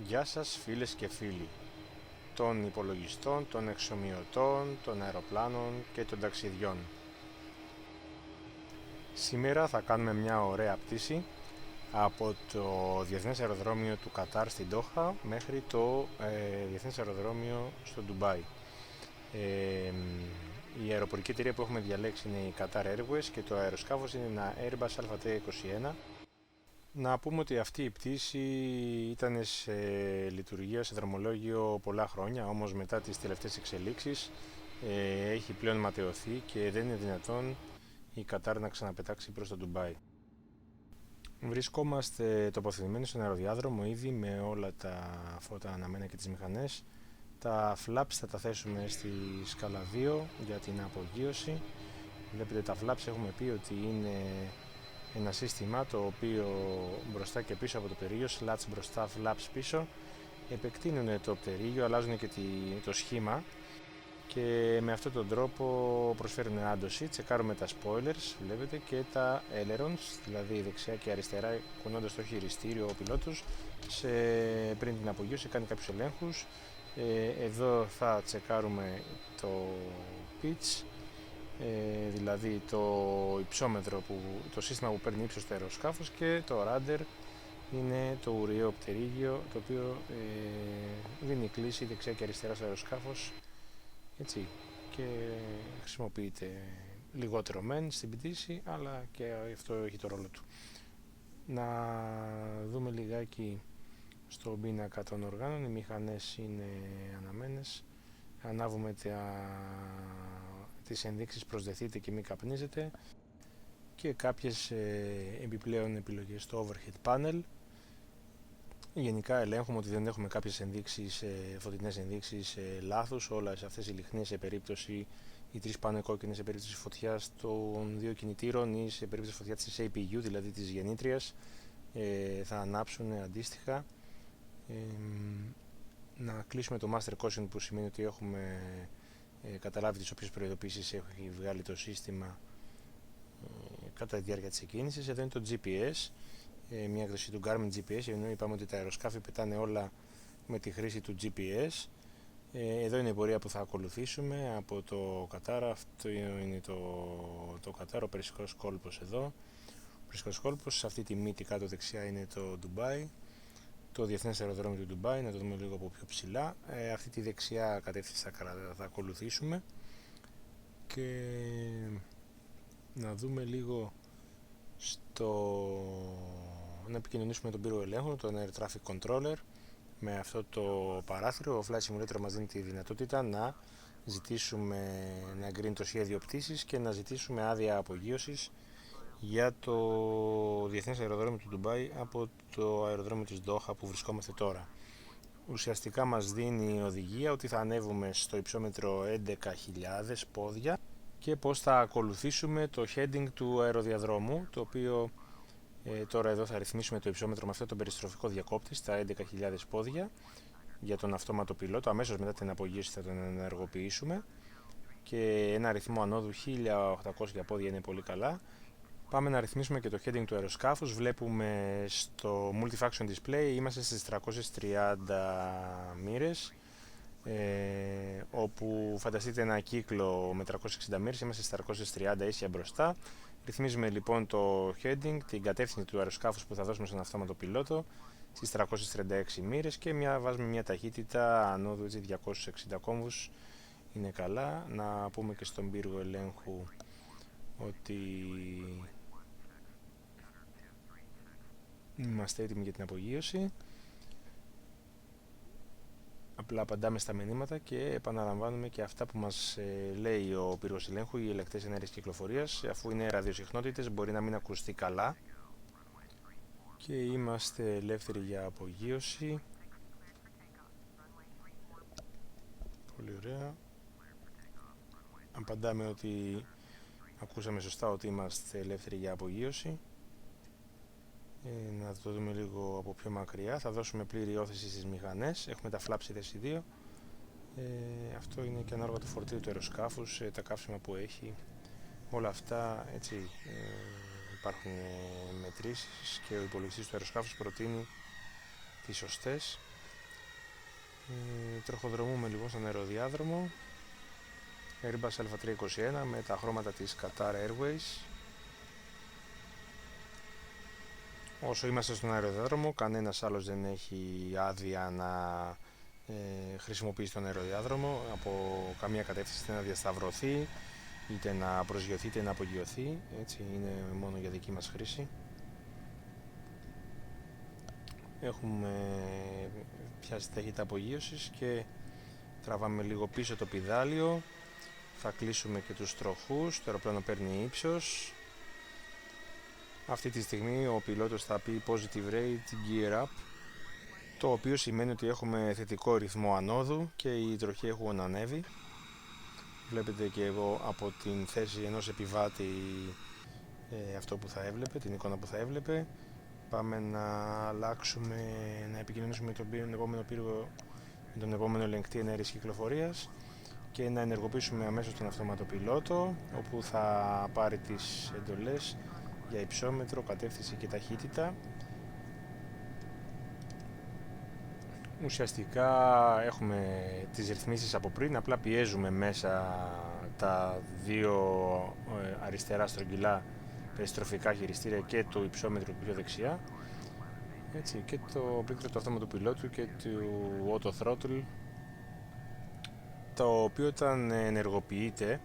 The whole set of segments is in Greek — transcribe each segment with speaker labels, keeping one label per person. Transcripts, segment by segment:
Speaker 1: Γεια σας φίλες και φίλοι των υπολογιστών, των εξομοιωτών, των αεροπλάνων και των ταξιδιών. Σήμερα θα κάνουμε μια ωραία πτήση από το Διεθνές Αεροδρόμιο του Κατάρ στην Ντόχα μέχρι το Διεθνές Αεροδρόμιο στο Ντουμπάι. Η αεροπορική εταιρεία που έχουμε διαλέξει είναι η Qatar Airways και το αεροσκάφος είναι ένα Airbus AT21. Να πούμε ότι αυτή η πτήση ήταν σε λειτουργία σε δρομολόγιο πολλά χρόνια, όμως μετά τις τελευταίες εξελίξεις έχει πλέον ματαιωθεί και δεν είναι δυνατόν η Κατάρ να ξαναπετάξει προς το Ντουμπάι. Βρισκόμαστε τοποθετημένοι στον αεροδιάδρομο ήδη με όλα τα φώτα αναμένα και τις μηχανές. Τα flaps θα τα θέσουμε στη σκάλα 2 για την απογείωση. Βλέπετε τα flaps έχουμε πει ότι είναι ένα σύστημα το οποίο μπροστά και πίσω από το πτερίγιο, slats μπροστά, flaps πίσω, επεκτείνουν το πτερίγιο, αλλάζουν και το σχήμα και με αυτόν τον τρόπο προσφέρουν άντωση. Τσεκάρουμε τα spoilers, βλέπετε, και τα ailerons, δηλαδή δεξιά και αριστερά, κουνώντας το χειριστήριο ο πιλότος πριν την απογείωση κάνει κάποιους ελέγχους. Εδώ θα τσεκάρουμε το pitch, δηλαδή το υψόμετρο, το σύστημα που παίρνει ύψος στο αεροσκάφος, και το rudder είναι το ουραίο πτερίγιο το οποίο δίνει κλίση δεξιά και αριστερά στο αεροσκάφος, έτσι, και χρησιμοποιείται λιγότερο μεν στην πτήση, αλλά και αυτό έχει το ρόλο του. Να δούμε λιγάκι στο πίνακα των οργάνων. Οι μηχανές είναι αναμένες. Ανάβουμε τις ενδείξεις προσδεθείτε και μη καπνίζετε και κάποιες επιπλέον επιλογές στο overhead panel. Γενικά ελέγχουμε ότι δεν έχουμε κάποιες ενδείξεις, φωτεινές ενδείξεις λάθους. Όλες αυτές οι λιχνίες σε περίπτωση, οι τρεις πάνε κόκκινες σε περίπτωση φωτιάς των δύο κινητήρων ή σε περίπτωση φωτιά της APU, δηλαδή της γεννήτριας, θα ανάψουν αντίστοιχα. Να κλείσουμε το Master Caution, που σημαίνει ότι έχουμε καταλάβει τις όποιες προειδοποίησεις έχει βγάλει το σύστημα κατά τη διάρκεια της εκκίνησης. Εδώ είναι το GPS, μια έκδοση του Garmin GPS, ενώ είπαμε ότι τα αεροσκάφη πετάνε όλα με τη χρήση του GPS. Εδώ είναι η πορεία που θα ακολουθήσουμε από το Κατάρ. Αυτό είναι το Κατάρ, ο περιστικός κόλπος εδώ. Ο περιστικός κόλπος, σε αυτή τη μύτη κάτω δεξιά είναι το Ντουμπάι, το Διεθνές Αεροδρόμιο του Ντουμπάι. Να το δούμε λίγο από πιο ψηλά. Αυτή τη δεξιά κατεύθυνση θα ακολουθήσουμε και να δούμε λίγο να επικοινωνήσουμε τον πύργο ελέγχου, τον Air Traffic Controller. Με αυτό το παράθυρο ο Flight Simulator μας δίνει τη δυνατότητα να εγκρίνει το σχέδιο πτήσης και να ζητήσουμε άδεια απογείωσης για το Διεθνές Αεροδρόμιο του Ντουμπάι από το αεροδρόμιο της Ντόχα που βρισκόμαστε τώρα. Ουσιαστικά μας δίνει οδηγία ότι θα ανέβουμε στο υψόμετρο 11.000 πόδια και πώς θα ακολουθήσουμε το heading του αεροδιαδρόμου, το οποίο τώρα εδώ θα ρυθμίσουμε το υψόμετρο με αυτό το περιστροφικό διακόπτη στα 11.000 πόδια για τον αυτόματο πιλότο. Αμέσως μετά την απογείωση θα τον ενεργοποιήσουμε και ένα αριθμό ανόδου 1.800 πόδια είναι πολύ καλά. Πάμε να ρυθμίσουμε και το heading του αεροσκάφους. Βλέπουμε στο Multifunction Display είμαστε στις 330 μοίρες, όπου φανταστείτε ένα κύκλο με 360 μοίρες, είμαστε στις 430 ίσια μπροστά. Ρυθμίζουμε λοιπόν το heading, την κατεύθυνση του αεροσκάφους που θα δώσουμε στον αυτόματο πιλότο στις 336 μοίρες και βάζουμε μια ταχύτητα ανόδου, έτσι, 260 κόμβους. Είναι καλά. Να πούμε και στον πύργο ελέγχου ότι είμαστε έτοιμοι για την απογείωση. Απλά απαντάμε στα μηνύματα και επαναλαμβάνουμε και αυτά που μας λέει ο πύργος ελέγχου, οι ελεκτές ενέργειας κυκλοφορίας. Αφού είναι ραδιοσυχνότητες μπορεί να μην ακουστεί καλά και είμαστε ελεύθεροι για απογείωση. Πολύ ωραία. Απαντάμε ότι ακούσαμε σωστά ότι είμαστε ελεύθεροι για απογείωση. Να το δούμε λίγο από πιο μακριά. Θα δώσουμε πλήρη όθηση στις μηχανές. Έχουμε τα flaps θέση 2. Αυτό είναι και ανάλογα του φορτίου του αεροσκάφους, τα καύσιμα που έχει. Όλα αυτά, έτσι, υπάρχουν μετρήσεις και ο υπολογιστής του αεροσκάφους προτείνει τις σωστές. Τροχοδρομούμε λοιπόν στον αεροδιάδρομο Airbus A321 με τα χρώματα της Qatar Airways. Όσο είμαστε στον αεροδιάδρομο, κανένας άλλος δεν έχει άδεια να χρησιμοποιήσει τον αεροδιάδρομο από καμία κατεύθυνση, είτε να διασταυρωθεί, είτε να προσγειωθεί, είτε να απογειωθεί. Έτσι, είναι μόνο για δική μας χρήση. Έχουμε πιάσει ταχύτητα απογείωσης και τραβάμε λίγο πίσω το πηδάλιο. Θα κλείσουμε και τους τροχούς, το αεροπλάνο παίρνει ύψος. Αυτή τη στιγμή ο πιλότος θα πει positive rate gear up, το οποίο σημαίνει ότι έχουμε θετικό ρυθμό ανόδου και οι τροχοί έχουν ανέβει. Βλέπετε και εγώ από την θέση ενός επιβάτη αυτό που θα έβλεπε, την εικόνα που θα έβλεπε. Πάμε να αλλάξουμε, να επικοινωνήσουμε με τον επόμενο πύργο, με τον επόμενο ελεγκτή ενέργειας κυκλοφορίας και να ενεργοποιήσουμε αμέσως τον αυτόματο πιλότο, όπου θα πάρει τις εντολές για υψόμετρο, κατεύθυνση και ταχύτητα. Ουσιαστικά έχουμε τις ρυθμίσεις από πριν, απλά πιέζουμε μέσα τα δύο αριστερά στρογγυλά περιστροφικά χειριστήρια και το υψόμετρο πιο δεξιά. Έτσι, και το πλήκτρο του αυτόματου πιλότου και του auto throttle, το οποίο όταν ενεργοποιείται,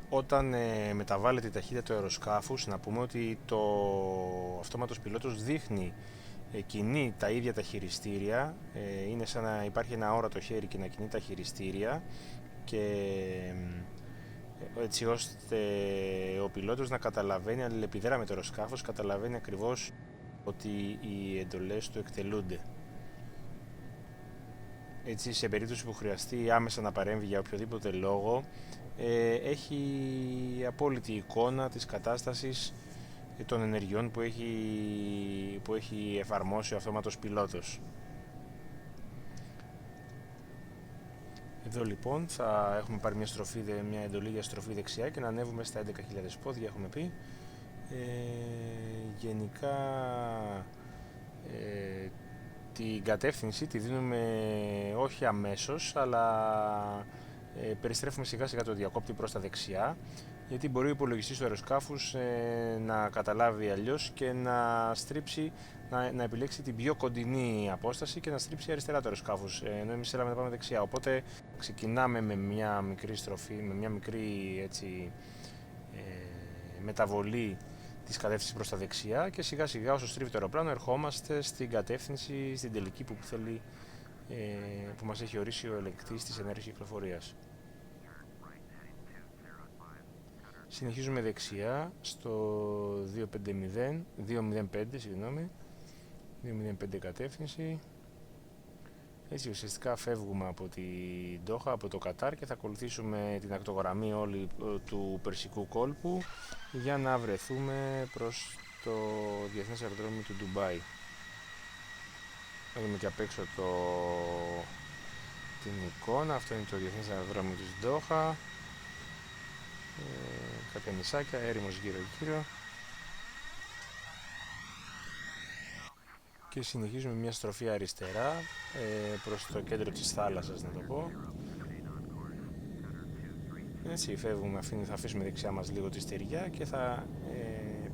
Speaker 1: όταν μεταβάλλεται η ταχύτητα του αεροσκάφους, να πούμε ότι το αυτόματος πιλότος δείχνει, κινεί τα ίδια τα χειριστήρια, είναι σαν να υπάρχει ένα όρατο χέρι και να κινεί τα χειριστήρια, και έτσι ώστε ο πιλότος να καταλαβαίνει, αλληλεπιδρά με το αεροσκάφος, καταλαβαίνει ακριβώς ότι οι εντολές του εκτελούνται. Έτσι, σε περίπτωση που χρειαστεί άμεσα να παρέμβει για οποιοδήποτε λόγο, έχει απόλυτη εικόνα της κατάστασης των ενεργειών που έχει εφαρμόσει ο αυτόματος πιλότος. Εδώ λοιπόν θα έχουμε πάρει μια εντολή για στροφή δεξιά και να ανέβουμε στα 11.000 πόδια, έχουμε πει. Γενικά την κατεύθυνση τη δίνουμε όχι αμέσως, αλλά περιστρέφουμε σιγά σιγά το διακόπτη προς τα δεξιά, γιατί μπορεί ο υπολογιστής του αεροσκάφους να καταλάβει αλλιώς και να στρίψει, να επιλέξει την πιο κοντινή απόσταση και να στρίψει αριστερά το αεροσκάφους, ενώ εμείς θέλαμε να πάμε δεξιά. Οπότε ξεκινάμε με μια μικρή στροφή, με μια μικρή μεταβολή της κατεύθυνσης προς τα δεξιά, και σιγά σιγά όσο στρίβει το αεροπλάνο ερχόμαστε στην κατεύθυνση, στην τελική που θέλει, που μας έχει ορίσει ο ελεγκτής της ενέργειας κυκλοφορίας. Συνεχίζουμε δεξιά στο 205 κατεύθυνση. Έτσι ουσιαστικά φεύγουμε από την Ντόχα, από το Κατάρ, και θα ακολουθήσουμε την ακτογραμμή όλη του Περσικού κόλπου για να βρεθούμε προς το Διεθνές Αεροδρόμιο του Ντουμπάι. Θα δούμε και απ' έξω την εικόνα. Αυτό είναι το Διεθνές Αεροδρόμιο της Ντόχα. Κάποια νησάκια, έρημος γύρω γύρω. Και συνεχίζουμε μια στροφή αριστερά προς το κέντρο της θάλασσας, να το πω. Έτσι φεύγουμε, θα αφήσουμε δεξιά μας λίγο τη στεριά και θα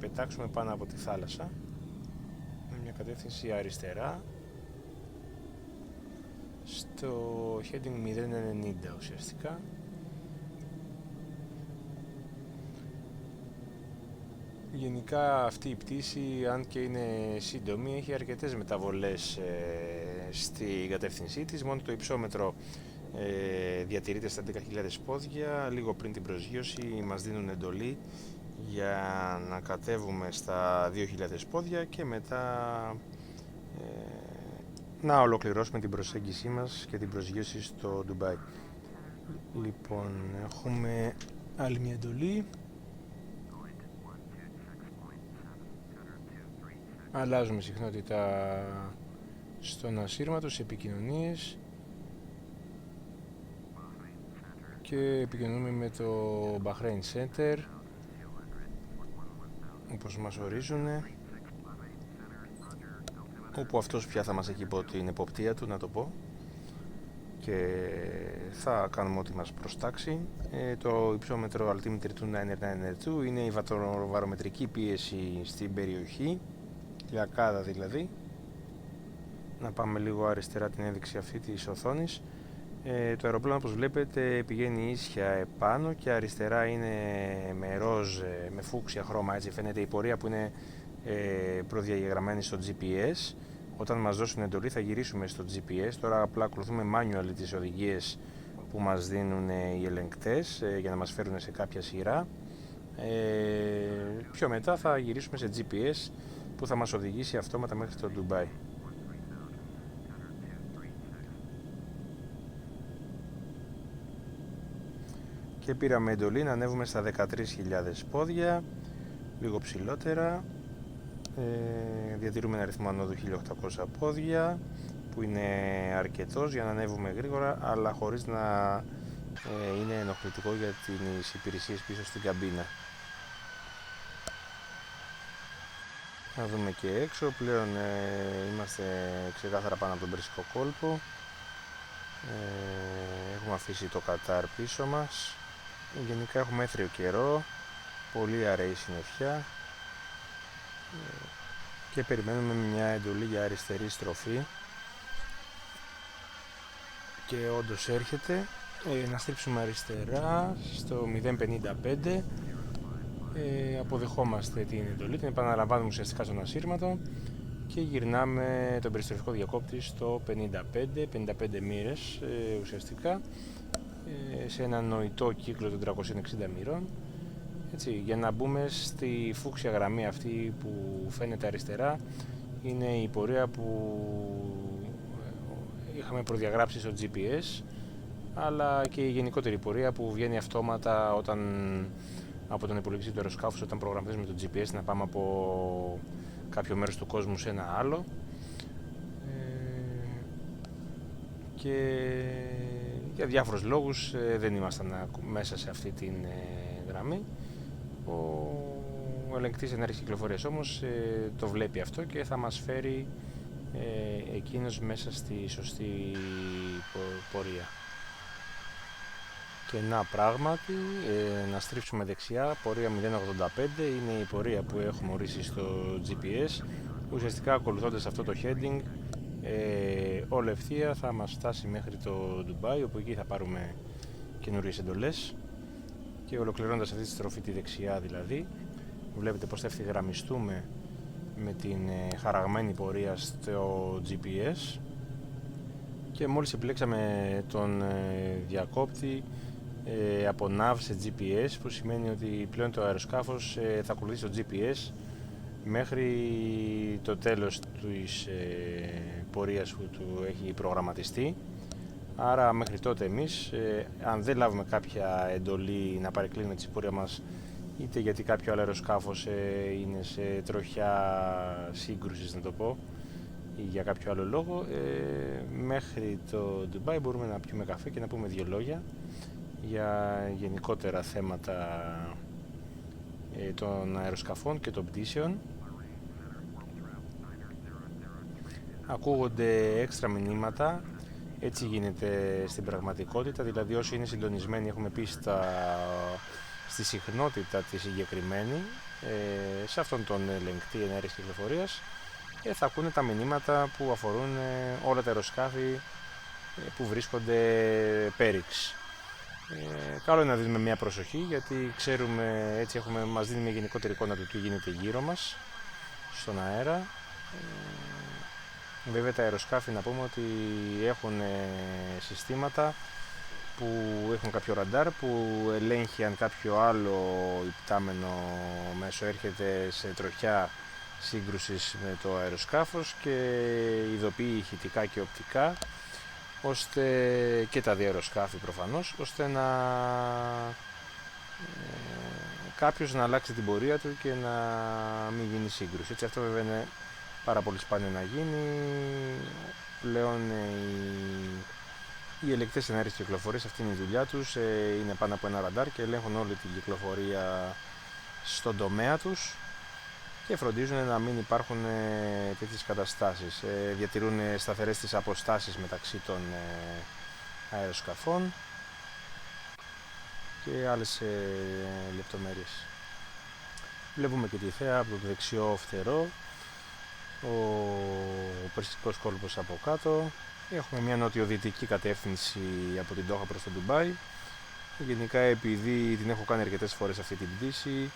Speaker 1: πετάξουμε πάνω από τη θάλασσα με μια κατεύθυνση αριστερά στο heading 090 ουσιαστικά. Γενικά αυτή η πτήση, αν και είναι σύντομη, έχει αρκετές μεταβολές στην κατεύθυνσή της. Μόνο το υψόμετρο διατηρείται στα 10.000 πόδια. Λίγο πριν την προσγείωση μας δίνουν εντολή για να κατέβουμε στα 2.000 πόδια και μετά να ολοκληρώσουμε την προσέγγιση μας και την προσγείωση στο Ντουμπάι. Λοιπόν, έχουμε άλλη μια εντολή. Αλλάζουμε συχνότητα στον ασύρματο, σε επικοινωνίες, και επικοινωνούμε με το Bahrain Center όπως μας ορίζουν. όπου αυτός πια θα μας έχει υπό την εποπτεία του, να το πω, και θα κάνουμε ό,τι μας προστάξει. Το υψόμετρο altimeter του 999R2 είναι η βαρομετρική πίεση στην περιοχή, λιακάδα δηλαδή. Να πάμε λίγο αριστερά την ένδειξη αυτή της οθόνης. Το αεροπλάνο, όπως βλέπετε, πηγαίνει ίσια επάνω και αριστερά είναι με ροζ, με φούξια χρώμα, έτσι φαίνεται η πορεία που είναι προδιαγεγραμμένη στο GPS. Όταν μας δώσουν εντολή θα γυρίσουμε στο GPS. Τώρα απλά ακολουθούμε manual τις οδηγίες που μας δίνουν οι ελεγκτές για να μας φέρουν σε κάποια σειρά. Πιο μετά θα γυρίσουμε σε GPS που θα μας οδηγήσει αυτόματα μέχρι το Ντουμπάι. Και πήραμε εντολή να ανέβουμε στα 13.000 πόδια, λίγο ψηλότερα. Διατηρούμε ένα αριθμό ανόδου 1.800 πόδια, που είναι αρκετός για να ανέβουμε γρήγορα, αλλά χωρίς να είναι ενοχλητικό για τις υπηρεσίες πίσω στην καμπίνα. Να δούμε και έξω. Πλέον είμαστε ξεκάθαρα πάνω από τον Περσικό κόλπο. Έχουμε αφήσει το Κατάρ πίσω μας. Γενικά έχουμε έθριο καιρό, πολύ αραιή συννεφιά και περιμένουμε μια εντολή για αριστερή στροφή, και όντως έρχεται. Να στρίψουμε αριστερά στο 0.55. Αποδεχόμαστε την εντολή, την επαναλαμβάνουμε ουσιαστικά στον ασύρματο και γυρνάμε τον περιστροφικό διακόπτη στο 55 μοίρες ουσιαστικά, σε ένα νοητό κύκλο των 360 μοίρων, έτσι, για να μπούμε στη φούξια γραμμή αυτή που φαίνεται αριστερά. Είναι η πορεία που είχαμε προδιαγράψει στο GPS, αλλά και η γενικότερη πορεία που βγαίνει αυτόματα από τον υπολογιστή του αεροσκάφους, όταν προγραμματίζουμε το GPS να πάμε από κάποιο μέρος του κόσμου σε ένα άλλο. Και για διάφορους λόγους δεν ήμασταν μέσα σε αυτή την γραμμή. Ο ελεγκτής ενέργειας κυκλοφορίας όμως το βλέπει αυτό και θα μας φέρει εκείνος μέσα στη σωστή πορεία. Και να, πράγματι, να στρίψουμε δεξιά, πορεία 0.85 είναι η πορεία που έχουμε ορίσει στο GPS. Ουσιαστικά ακολουθώντας αυτό το heading, όλο ευθεία θα μας φτάσει μέχρι το Ντουμπάι, όπου εκεί θα πάρουμε καινούριες εντολές. Και ολοκληρώνοντας αυτή τη στροφή, τη δεξιά δηλαδή, βλέπετε πως θα ευθυγραμμιστούμε με την χαραγμένη πορεία στο GPS. Και μόλις επιλέξαμε τον διακόπτη από nav σε GPS, που σημαίνει ότι πλέον το αεροσκάφος θα ακολουθήσει το GPS μέχρι το τέλος της πορείας που του έχει προγραμματιστεί. Άρα μέχρι τότε εμείς, αν δεν λάβουμε κάποια εντολή να παρεκκλίνουμε τη πορεία μας, είτε γιατί κάποιο άλλο αεροσκάφος είναι σε τροχιά σύγκρουσης, να το πω, ή για κάποιο άλλο λόγο, μέχρι το Ντουμπάι μπορούμε να πιούμε καφέ και να πούμε δύο λόγια για γενικότερα θέματα των αεροσκαφών και των πτήσεων. Ακούγονται έξτρα μηνύματα, έτσι γίνεται στην πραγματικότητα, δηλαδή όσοι είναι συντονισμένοι, έχουμε πει στη συχνότητα τη συγκεκριμένη, σε αυτόν τον ελεγκτή ενέργειας κυκλοφορίας, θα ακούνε τα μηνύματα που αφορούν όλα τα αεροσκάφη που βρίσκονται πέριξ. Καλό είναι να δίνουμε μια προσοχή, γιατί ξέρουμε, έτσι μας δίνει μια γενικότερη εικόνα του τι γίνεται γύρω μας στον αέρα. Βέβαια τα αεροσκάφη, να πούμε ότι έχουν συστήματα που έχουν κάποιο ραντάρ που ελέγχει αν κάποιο άλλο υπτάμενο μέσο έρχεται σε τροχιά σύγκρουσης με το αεροσκάφος και ειδοποιεί ηχητικά και οπτικά, ώστε και τα δύο αεροσκάφη προφανώς, ώστε να κάποιος να αλλάξει την πορεία του και να μην γίνει σύγκρουση. Έτσι, αυτό βέβαια είναι πάρα πολύ σπάνιο να γίνει. Πλέον οι ελεγκτές ενέργειας κυκλοφορίας, αυτή είναι η δουλειά τους, είναι πάνω από ένα ραντάρ και ελέγχουν όλη την κυκλοφορία στον τομέα τους. και φροντίζουν να μην υπάρχουν τέτοιες καταστάσεις. Διατηρούν σταθερές τις αποστάσεις μεταξύ των αεροσκαφών και άλλες λεπτομέρειες. Βλέπουμε και τη θέα από το δεξιό φτερό, ο Περσικός κόλπος από κάτω. Έχουμε μια νοτιοδυτική κατεύθυνση από την Ντόχα προς το Ντουμπάι. Γενικά, επειδή την έχω κάνει αρκετές φορές αυτή την πτήση,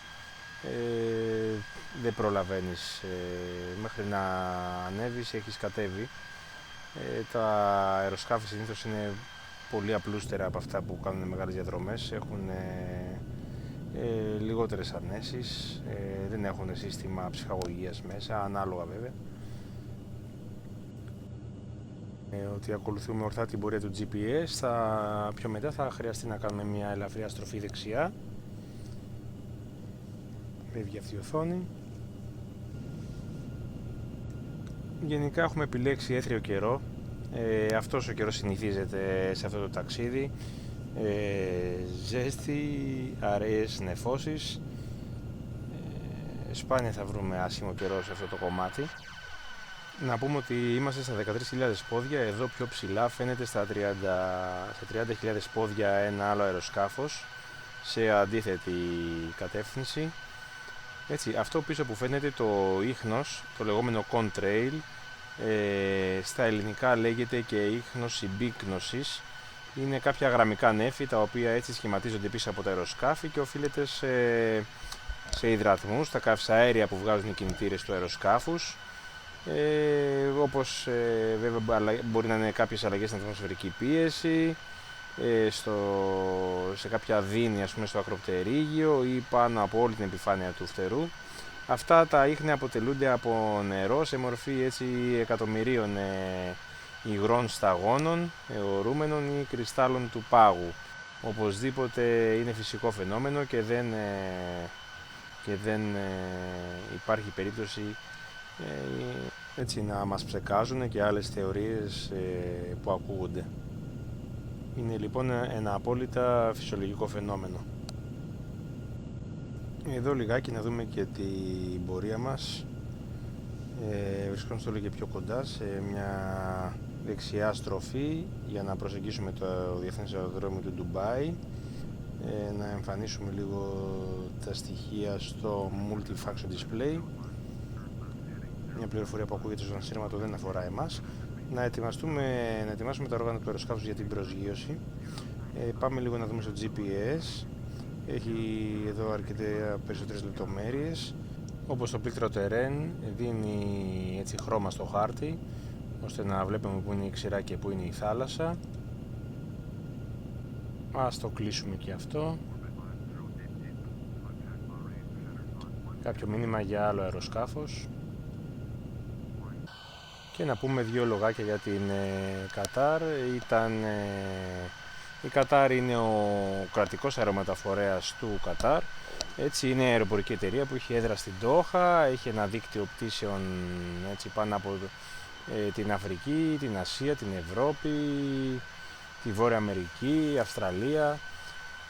Speaker 1: δεν προλαβαίνεις μέχρι να ανέβεις, έχεις κατέβει. Τα αεροσκάφη συνήθως είναι πολύ απλούστερα από αυτά που κάνουν μεγάλες διαδρομές, έχουν λιγότερες αρνέσεις, δεν έχουν σύστημα ψυχαγωγίας μέσα, ανάλογα βέβαια. Ότι ακολουθούμε ορθά την πορεία του GPS, πιο μετά θα χρειαστεί να κάνουμε μια ελαφριά στροφή δεξιά. Φεύγει αυτή η οθόνη. Γενικά έχουμε επιλέξει έθριο καιρό. Αυτός ο καιρός συνηθίζεται σε αυτό το ταξίδι. Ζέστη, αραιές νεφώσεις. Σπάνια θα βρούμε άσχημο καιρό σε αυτό το κομμάτι. Να πούμε ότι είμαστε στα 13.000 πόδια, εδώ πιο ψηλά φαίνεται στα 30.000 πόδια ένα άλλο αεροσκάφος σε αντίθετη κατεύθυνση. Έτσι, αυτό πίσω που φαίνεται το ίχνος, το λεγόμενο contrail, στα ελληνικά λέγεται και ίχνος συμπίκνωσης. Είναι κάποια γραμμικά νέφη τα οποία έτσι σχηματίζονται πίσω από τα αεροσκάφη και οφείλεται σε υδρατμούς, στα καυσαέρια που βγάζουν οι κινητήρες του αεροσκάφους. Όπως βέβαια μπορεί να είναι κάποιες αλλαγές στην ατμοσφαιρική πίεση, σε κάποια δίνη, ας πούμε, στο ακροπτερίγιο ή πάνω από όλη την επιφάνεια του φτερού. Αυτά τα ίχνη αποτελούνται από νερό σε μορφή έτσι εκατομμυρίων υγρών σταγόνων, αιωρούμενων ή κρυστάλλων του πάγου. Οπωσδήποτε είναι φυσικό φαινόμενο και δεν υπάρχει περίπτωση έτσι να μας ψεκάζουν και άλλες θεωρίες που ακούγονται. Είναι λοιπόν ένα απόλυτα φυσιολογικό φαινόμενο. Εδώ λιγάκι να δούμε και την πορεία μας. Βρισκόμαστε όλο και πιο κοντά σε μια δεξιά στροφή για να προσεγγίσουμε το διεθνές αεροδρόμιο του Ντουμπάι. Να εμφανίσουμε λίγο τα στοιχεία στο Multifunction Display. Μια πληροφορία που ακούγεται στον ασύρματο δεν αφορά εμάς. Να ετοιμάσουμε τα όργανα του αεροσκάφους για την προσγείωση. Πάμε λίγο να δούμε στο GPS. Έχει εδώ αρκετές περισσότερες λεπτομέρειες. Όπως το πλήκτρο terrain δίνει έτσι χρώμα στο χάρτη, ώστε να βλέπουμε που είναι η ξηρά και που είναι η θάλασσα. Ας το κλείσουμε και αυτό. Κάποιο μήνυμα για άλλο αεροσκάφος. Και να πούμε δύο λογάκια για την Κατάρ. Η Κατάρ είναι ο κρατικός αερομεταφορέας του Κατάρ. Έτσι, είναι αεροπορική εταιρεία που έχει έδρα στην Ντόχα, έχει ένα δίκτυο πτήσεων έτσι, πάνω από την Αφρική, την Ασία, την Ευρώπη, τη Βόρεια Αμερική, Αυστραλία,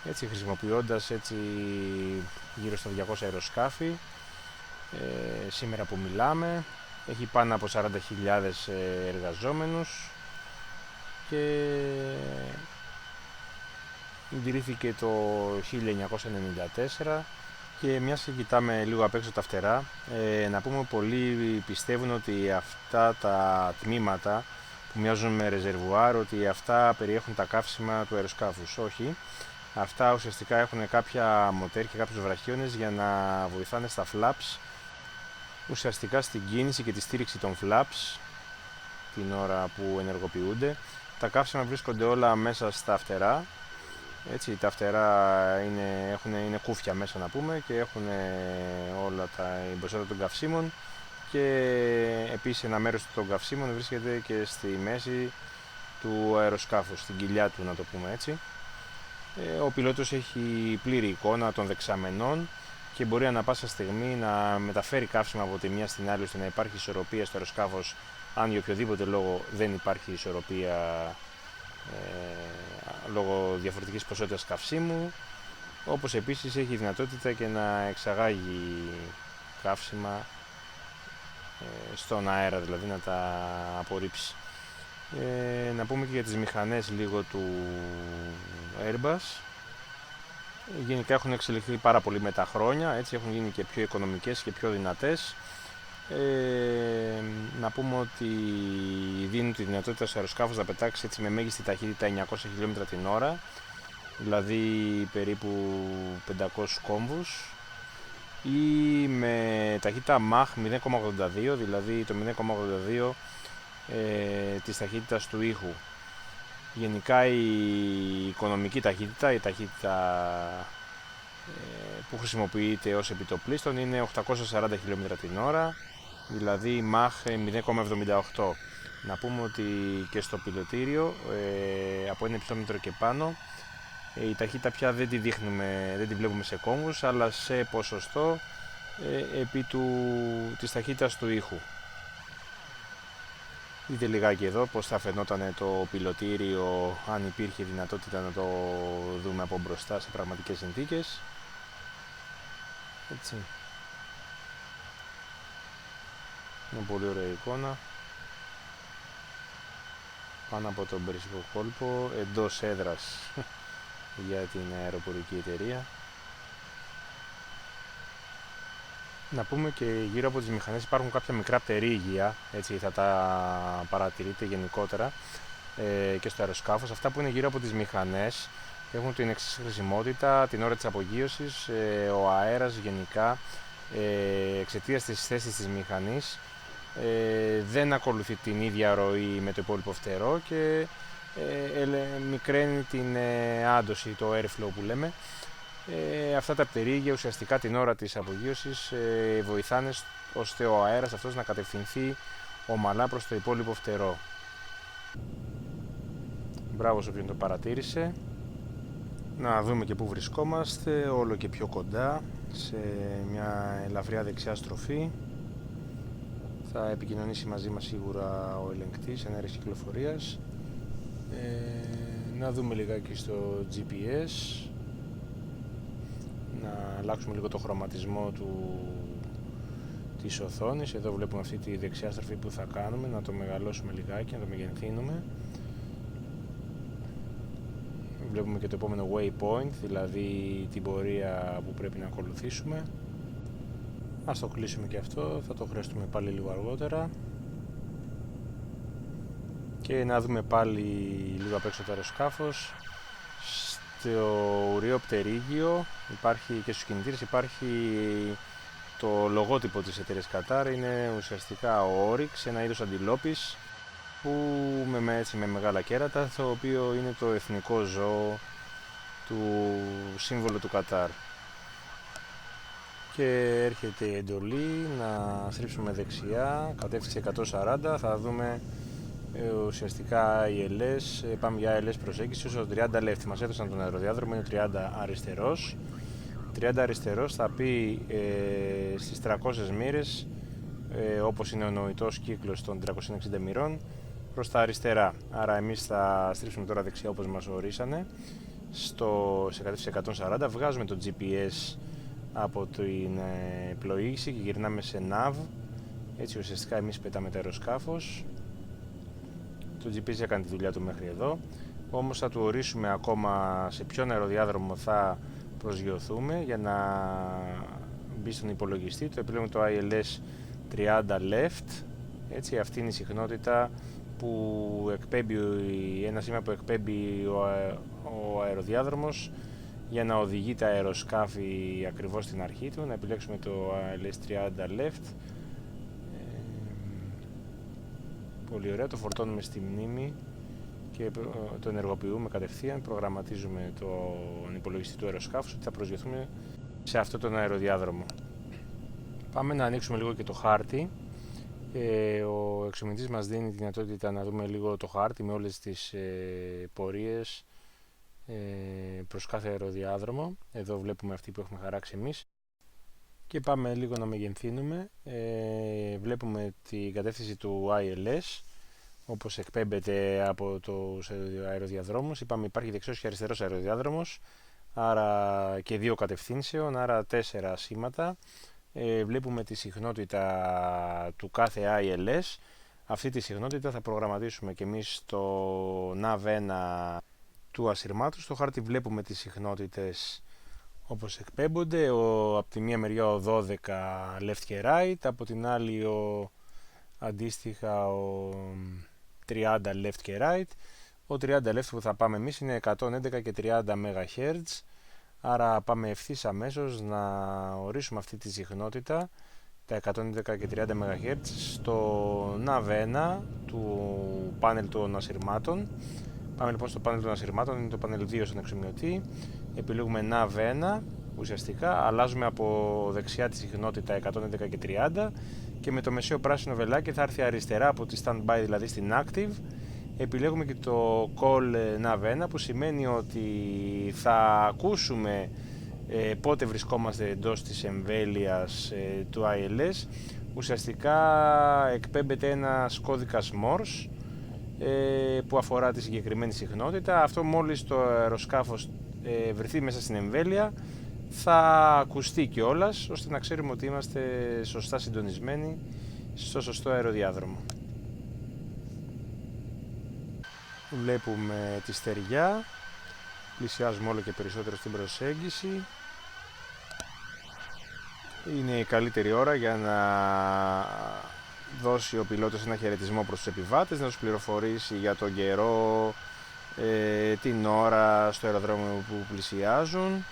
Speaker 1: έτσι, χρησιμοποιώντας έτσι, γύρω στα 200 αεροσκάφη. Σήμερα που μιλάμε έχει πάνω από 40.000 εργαζόμενους και ιδρύθηκε το 1994. Και μιας και κοιτάμε λίγο απ' έξω τα φτερά, να πούμε πολλοί πιστεύουν ότι αυτά τα τμήματα που μοιάζουν με ρεζερβουάρ, ότι αυτά περιέχουν τα καύσιμα του αεροσκάφους. Όχι, αυτά ουσιαστικά έχουν κάποια μοτέρ και κάποιους βραχίονες για να βοηθάνε στα flaps, ουσιαστικά στην κίνηση και τη στήριξη των flaps την ώρα που ενεργοποιούνται. Τα βρίσκονται όλα μέσα στα φτερά. Έτσι, τα φτερά είναι κούφια μέσα να πούμε και έχουν όλα η ποσότητα των καυσίμων και επίσης ένα μέρος των καυσίμων βρίσκεται και στη μέση του αεροσκάφους, στην κοιλιά του να το πούμε έτσι. Ο πιλότος έχει πλήρη εικόνα των δεξαμενών και μπορεί ανά πάσα στιγμή να μεταφέρει καύσιμα από τη μια στην άλλη ώστε να υπάρχει ισορροπία στο αεροσκάφος αν για οποιοδήποτε λόγο δεν υπάρχει ισορροπία λόγω διαφορετικής ποσότητας καυσίμου, όπως επίσης έχει δυνατότητα και να εξαγάγει καύσιμα στον αέρα, δηλαδή να τα απορρίψει. Να πούμε και για τις μηχανές λίγο του Airbus. Γενικά έχουν εξελιχθεί πάρα πολύ με τα χρόνια, έτσι έχουν γίνει και πιο οικονομικές και πιο δυνατές. Να πούμε ότι δίνουν τη δυνατότητα στο αεροσκάφος να πετάξει έτσι με μέγιστη ταχύτητα 900 χιλιόμετρα την ώρα, δηλαδή περίπου 500 κόμβους, ή με ταχύτητα Mach 0,82, δηλαδή το 0,82 της ταχύτητας του ήχου. Γενικά η οικονομική ταχύτητα, η ταχύτητα που χρησιμοποιείται ως επιτοπλίστων είναι 840 χιλιόμετρα την ώρα, δηλαδή Mach 0,78. Να πούμε ότι και στο πιλωτήριο από 1 υψόμετρο και πάνω η ταχύτητα πια δεν τη βλέπουμε σε κόμβους, αλλά σε ποσοστό επί της ταχύτητας του ήχου. Δείτε λιγάκι εδώ πως θα φαινόταν το πιλωτήριο αν υπήρχε δυνατότητα να το δούμε από μπροστά σε πραγματικές συνθήκες. Έτσι. Μια πολύ ωραία εικόνα πάνω από τον Περσικό κόλπο, εντός έδρας για την αεροπορική εταιρεία. Να πούμε και γύρω από τις μηχανές υπάρχουν κάποια μικρά πτερίγια, έτσι θα τα παρατηρείτε γενικότερα και στο αεροσκάφος. Αυτά που είναι γύρω από τις μηχανές έχουν την εξής χρησιμότητα: την ώρα της απογείωσης ο αέρας γενικά εξαιτίας της θέσης της μηχανής δεν ακολουθεί την ίδια ροή με το υπόλοιπο φτερό και μικραίνει την άντωση, το airflow που λέμε. Αυτά τα πτερίγια ουσιαστικά την ώρα της απογείωσης βοηθάνε ώστε ο αέρας αυτός να κατευθυνθεί ομαλά προς το υπόλοιπο φτερό. Μπράβο σε όποιον το παρατήρησε. Να δούμε και πού βρισκόμαστε, όλο και πιο κοντά, σε μια ελαφριά δεξιά στροφή. Θα επικοινωνήσει μαζί μας σίγουρα ο ελεγκτής ενέργειας κυκλοφορίας. Να δούμε λιγάκι στο GPS, να αλλάξουμε λίγο το χρωματισμό της οθόνης. Εδώ βλέπουμε αυτή τη δεξιά στροφή που θα κάνουμε, να το μεγαλώσουμε λιγάκι, να το μεγενθύνουμε. Βλέπουμε και το επόμενο waypoint, δηλαδή την πορεία που πρέπει να ακολουθήσουμε. Ας το κλείσουμε και αυτό, θα το χρειαστούμε πάλι λίγο αργότερα. Και να δούμε πάλι λίγο απ' έξω το αεροσκάφος. Στο ουραίο πτερίγιο υπάρχει, και στους κινητήρες υπάρχει το λογότυπο της εταιρείας Qatar. Είναι ουσιαστικά ο Oryx, ένα είδος αντιλόπης που με μεγάλα κέρατα, το οποίο είναι το εθνικό ζώο του σύμβολου του Qatar. Και έρχεται η εντολή να στρίψουμε δεξιά, κατεύθυνση 140, θα δούμε ουσιαστικά ILS, πάμε για ILS προσέγγιση όσο 30 left, μας έδωσαν τον αεροδιάδρομο, είναι 30 αριστερός. 30 αριστερός θα πει στις 300 μοίρες, όπως είναι ο νοητός κύκλος των 360 μοιρών, προς τα αριστερά. Άρα εμείς θα στρίψουμε τώρα δεξιά όπως μας ορίσανε, σε κατεύθυνση 140, βγάζουμε το GPS από την πλοήγηση και γυρνάμε σε nav, έτσι ουσιαστικά εμείς πετάμε το αεροσκάφος. Το GPS έκανε τη δουλειά του μέχρι εδώ, όμως θα του ορίσουμε ακόμα σε ποιον αεροδιάδρομο θα προσγειωθούμε για να μπει στον υπολογιστή. Το επιλέγουμε το ILS 30 left, έτσι αυτή είναι η συχνότητα που εκπέμπει, ένα σήμα που εκπέμπει ο αεροδιάδρομος για να οδηγεί τα αεροσκάφη ακριβώς στην αρχή του. Να επιλέξουμε το ILS 30 left. Πολύ ωραία, το φορτώνουμε στη μνήμη και το ενεργοποιούμε κατευθείαν. Προγραμματίζουμε τον υπολογιστή του αεροσκάφους ότι θα προσγειωθούμε σε αυτό τον αεροδιάδρομο. Πάμε να ανοίξουμε λίγο και το χάρτη. Ο εξομιλητής μας δίνει τη δυνατότητα να δούμε λίγο το χάρτη με όλες τις πορείες προς κάθε αεροδιάδρομο. Εδώ βλέπουμε αυτή που έχουμε χαράξει εμείς. Και πάμε λίγο να μεγενθύνουμε. Βλέπουμε την κατεύθυνση του ILS όπως εκπέμπεται από τους αεροδιαδρόμους. Είπαμε υπάρχει δεξιός και αριστερός αεροδιάδρομος, άρα και δύο κατευθύνσεων, άρα 4 σήματα. βλέπουμε τη συχνότητα του κάθε ILS. Αυτή τη συχνότητα θα προγραμματίσουμε και εμείς στο nav1 του ασυρμάτου. Στο χάρτη βλέπουμε τις συχνότητες όπως εκπέμπονται. Από τη μία μεριά ο 12 left και right, από την άλλη αντίστοιχα ο 30 left και right. Ο 30 left που θα πάμε εμείς είναι 111 και 30 MHz, άρα πάμε ευθύς αμέσως να ορίσουμε αυτή τη συχνότητα, τα 111 και 30 MHz, στο nav1 του πάνελ των ασυρμάτων. Πάμε λοιπόν στο πάνελ των ασυρμάτων, είναι το πάνελ 2 στον εξομοιωτή. Επιλέγουμε nav1, ουσιαστικά αλλάζουμε από δεξιά τη συχνότητα 111 και 30 και με το μεσαίο πράσινο βελάκι θα έρθει αριστερά από τη standby, δηλαδή στην active. Επιλέγουμε και το call nav1, που σημαίνει ότι θα ακούσουμε πότε βρισκόμαστε εντός της εμβέλειας του ILS. Ουσιαστικά εκπέμπεται ένας κώδικας Morse που αφορά τη συγκεκριμένη συχνότητα. Αυτό μόλις το αεροσκάφος βρεθεί μέσα στην εμβέλεια θα ακουστεί κιόλας, ώστε να ξέρουμε ότι είμαστε σωστά συντονισμένοι στο σωστό αεροδιάδρομο. Βλέπουμε τη στεριά, πλησιάζουμε όλο και περισσότερο στην προσέγγιση. Είναι η καλύτερη ώρα για να δώσει ο πιλότος ένα χαιρετισμό προς τους επιβάτες, να τους πληροφορήσει για τον καιρό, την ώρα στο αεροδρόμιο που πλησιάζουν,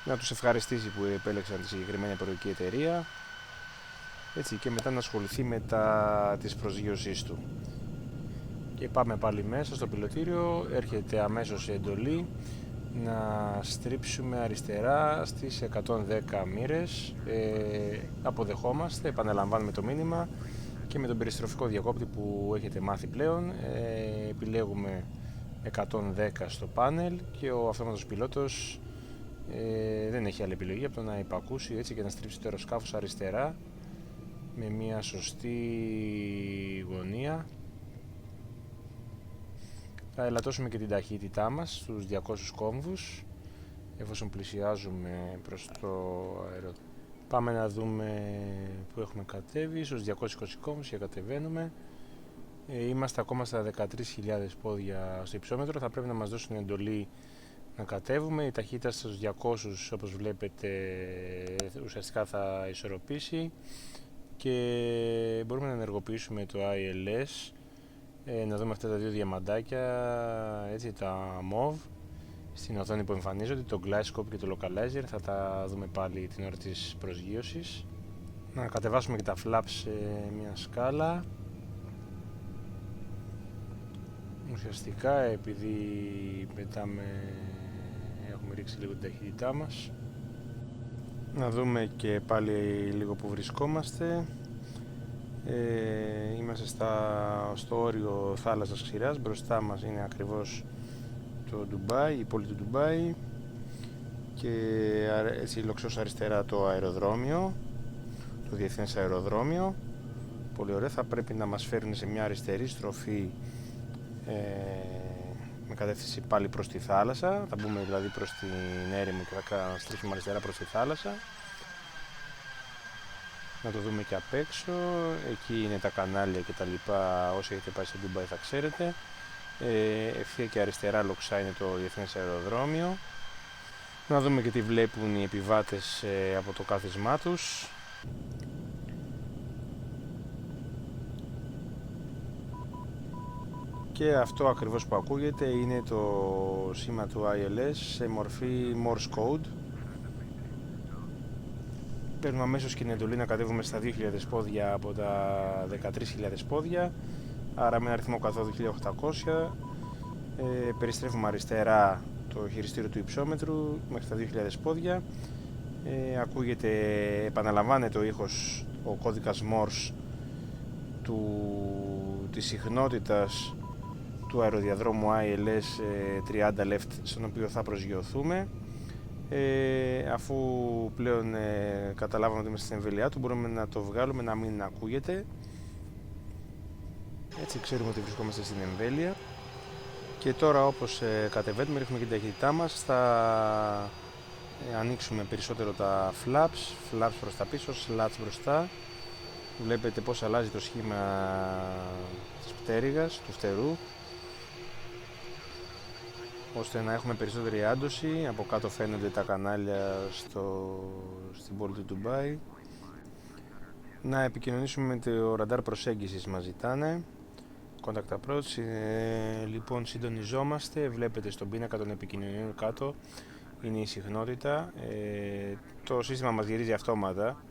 Speaker 1: να τους ευχαριστήσει που επέλεξαν τη συγκεκριμένη αεροπορική εταιρεία, έτσι, και μετά να ασχοληθεί με της προσγείωσής του. Και πάμε πάλι μέσα στο πιλωτήριο, έρχεται αμέσως η εντολή να στρίψουμε αριστερά στις 110 μοίρες. Αποδεχόμαστε, επαναλαμβάνουμε το μήνυμα και με τον περιστροφικό διακόπτη που έχετε μάθει πλέον επιλέγουμε 110 στο πάνελ και ο αυτόματος πιλότος δεν έχει άλλη επιλογή από το να υπακούσει, έτσι, και να στρίψει το αεροσκάφος αριστερά με μια σωστή γωνία. Θα ελαττώσουμε και την ταχύτητά μας στους 200 κόμβους εφόσον πλησιάζουμε προς το αερο. Πάμε να δούμε που έχουμε κατέβει, στους 220 κόμβους και κατεβαίνουμε. Είμαστε ακόμα στα 13.000 πόδια στο υψόμετρο, θα πρέπει να μας δώσουν εντολή να κατέβουμε. Η ταχύτητα στους 200, όπως βλέπετε, ουσιαστικά θα ισορροπήσει και μπορούμε να ενεργοποιήσουμε το ILS. Να δούμε αυτά τα δύο διαμαντάκια, έτσι, τα MOV στην οθόνη που εμφανίζονται, το Glide Scope και το Localizer. Θα τα δούμε πάλι την ώρα της προσγείωσης. Να κατεβάσουμε και τα flaps σε μια σκάλα. Ουσιαστικά επειδή έχουμε ρίξει λίγο την ταχύτητά μας. Να δούμε και πάλι λίγο που βρισκόμαστε. Είμαστε στο όριο θάλασσας Ξηράς. Μπροστά μας είναι ακριβώς το Ντουμπάι, η πόλη του Ντουμπάι, και έτσι λοξός αριστερά το αεροδρόμιο, το διεθνές αεροδρόμιο. Πολύ ωραία. Θα πρέπει να μας φέρουν σε μια αριστερή στροφή με κατεύθυνση πάλι προς τη θάλασσα. Θα μπούμε δηλαδή προς την έρημο και θα στρίφουμε αριστερά προς τη θάλασσα. Να το δούμε και απ' έξω. Εκεί είναι τα κανάλια και τα λοιπά. Όσοι έχετε πάει στο Ντουμπάι θα ξέρετε. Ευθεία και αριστερά λοξά είναι το διεθνές αεροδρόμιο. Να δούμε και τι βλέπουν οι επιβάτες από το κάθισμά τους. Και αυτό ακριβώς που ακούγεται είναι το σήμα του ILS σε μορφή Morse Code. Παίρνουμε αμέσως και την εντολή να κατέβουμε στα 2.000 πόδια από τα 13.000 πόδια, άρα με ένα αριθμό καθόδου 1.800. Περιστρέφουμε αριστερά το χειριστήριο του υψόμετρου μέχρι τα 2.000 πόδια. Επαναλαμβάνεται ο ήχος, ο κώδικας Morse της συχνότητας του αεροδιαδρόμου ILS 30 left, στον οποίο θα προσγειωθούμε. Αφού πλέον καταλάβαμε ότι είμαστε στην εμβέλειά του, μπορούμε να το βγάλουμε να μην ακούγεται. Έτσι ξέρουμε ότι βρισκόμαστε στην εμβέλεια. Και τώρα, όπως κατεβαίνουμε, ρίχνουμε και την ταχύτητά μας. Θα ανοίξουμε περισσότερο τα flaps προς τα πίσω, slats μπροστά. Βλέπετε πως αλλάζει το σχήμα της πτέρυγας, του φτερού, ώστε να έχουμε περισσότερη άντωση. Από κάτω φαίνονται τα κανάλια στην πόλη του Ντουμπάι. Να επικοινωνήσουμε με το ραντάρ προσέγγισης, μας ζητάνε contact approach. Λοιπόν, συντονιζόμαστε. Βλέπετε στον πίνακα των επικοινωνιών κάτω είναι η συχνότητα. Το σύστημα μας γυρίζει αυτόματα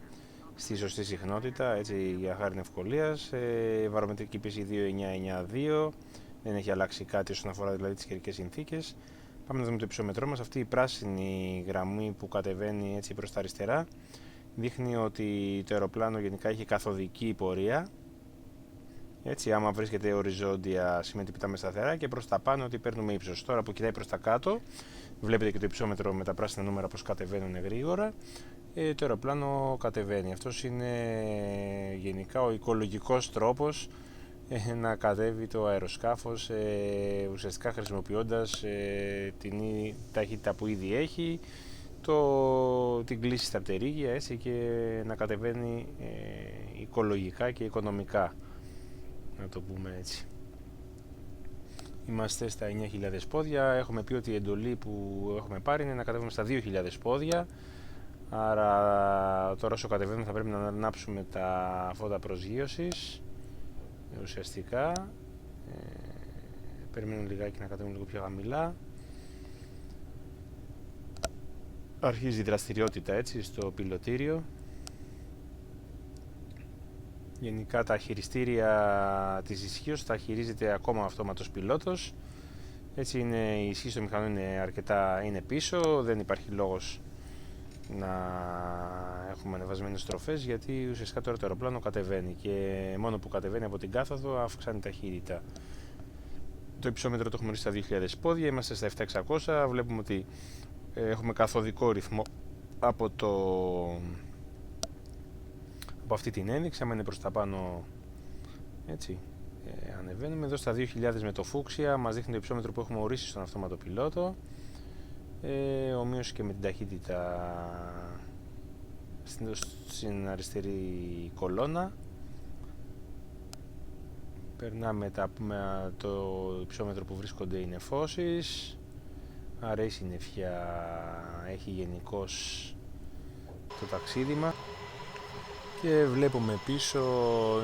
Speaker 1: στη σωστή συχνότητα, έτσι για χάρη ευκολίας. Βαρομετρική πίεση 2992, δεν έχει αλλάξει κάτι όσον αφορά δηλαδή τις καιρικές συνθήκες. Πάμε να δούμε το υψόμετρό μας. Αυτή η πράσινη γραμμή που κατεβαίνει έτσι προς τα αριστερά δείχνει ότι το αεροπλάνο γενικά έχει καθοδική πορεία. Έτσι, άμα βρίσκεται οριζόντια σημαίνει ότι πετάμε σταθερά, και προς τα πάνω ότι παίρνουμε ύψος. Τώρα που κοιτάει προς τα κάτω, βλέπετε και το υψόμετρο με τα πράσινα νούμερα πως κατεβαίνουν γρήγορα. Το αεροπλάνο κατεβαίνει. Αυτός είναι γενικά ο οικολογικός τρόπος να κατέβει το αεροσκάφος, ουσιαστικά χρησιμοποιώντας την ταχύτητα που ήδη έχει, την κλίση στα πτερίγια, έτσι, και να κατεβαίνει οικολογικά και οικονομικά, να το πούμε έτσι. Είμαστε στα 9.000 πόδια. Έχουμε πει ότι η εντολή που έχουμε πάρει είναι να κατέβουμε στα 2.000 πόδια. Άρα τώρα όσο κατεβαίνουμε θα πρέπει να ανάψουμε τα φώτα προσγείωσης. Ουσιαστικά περιμένουμε λιγάκι να κατέβουμε λίγο πιο χαμηλά. Αρχίζει η δραστηριότητα έτσι στο πιλωτήριο. Γενικά τα χειριστήρια της ισχύως τα χειρίζεται ακόμα αυτόματος πιλότος. Έτσι η ισχύ των μηχανών είναι πίσω, δεν υπάρχει λόγος να έχουμε ανεβασμένες στροφές, γιατί ουσιαστικά τώρα το αεροπλάνο κατεβαίνει και μόνο που κατεβαίνει από την κάθοδο αυξάνει ταχύτητα. Το υψόμετρο το έχουμε ρίξει στα 2.000 πόδια, είμαστε στα 7.600, βλέπουμε ότι έχουμε καθοδικό ρυθμό από αυτή την ένδειξη. Άμα είναι προς τα πάνω, έτσι, ανεβαίνουμε. Εδώ στα 2.000 με το φούξια μας δείχνει το υψόμετρο που έχουμε ορίσει στον αυτόματο πιλότο, ομοίως και με την ταχύτητα στην αριστερή κολόνα. Περνάμε το υψόμετρο που βρίσκονται οι νεφώσεις, άρα η συννεφιά έχει γενικώς το ταξίδημα. Και βλέπουμε πίσω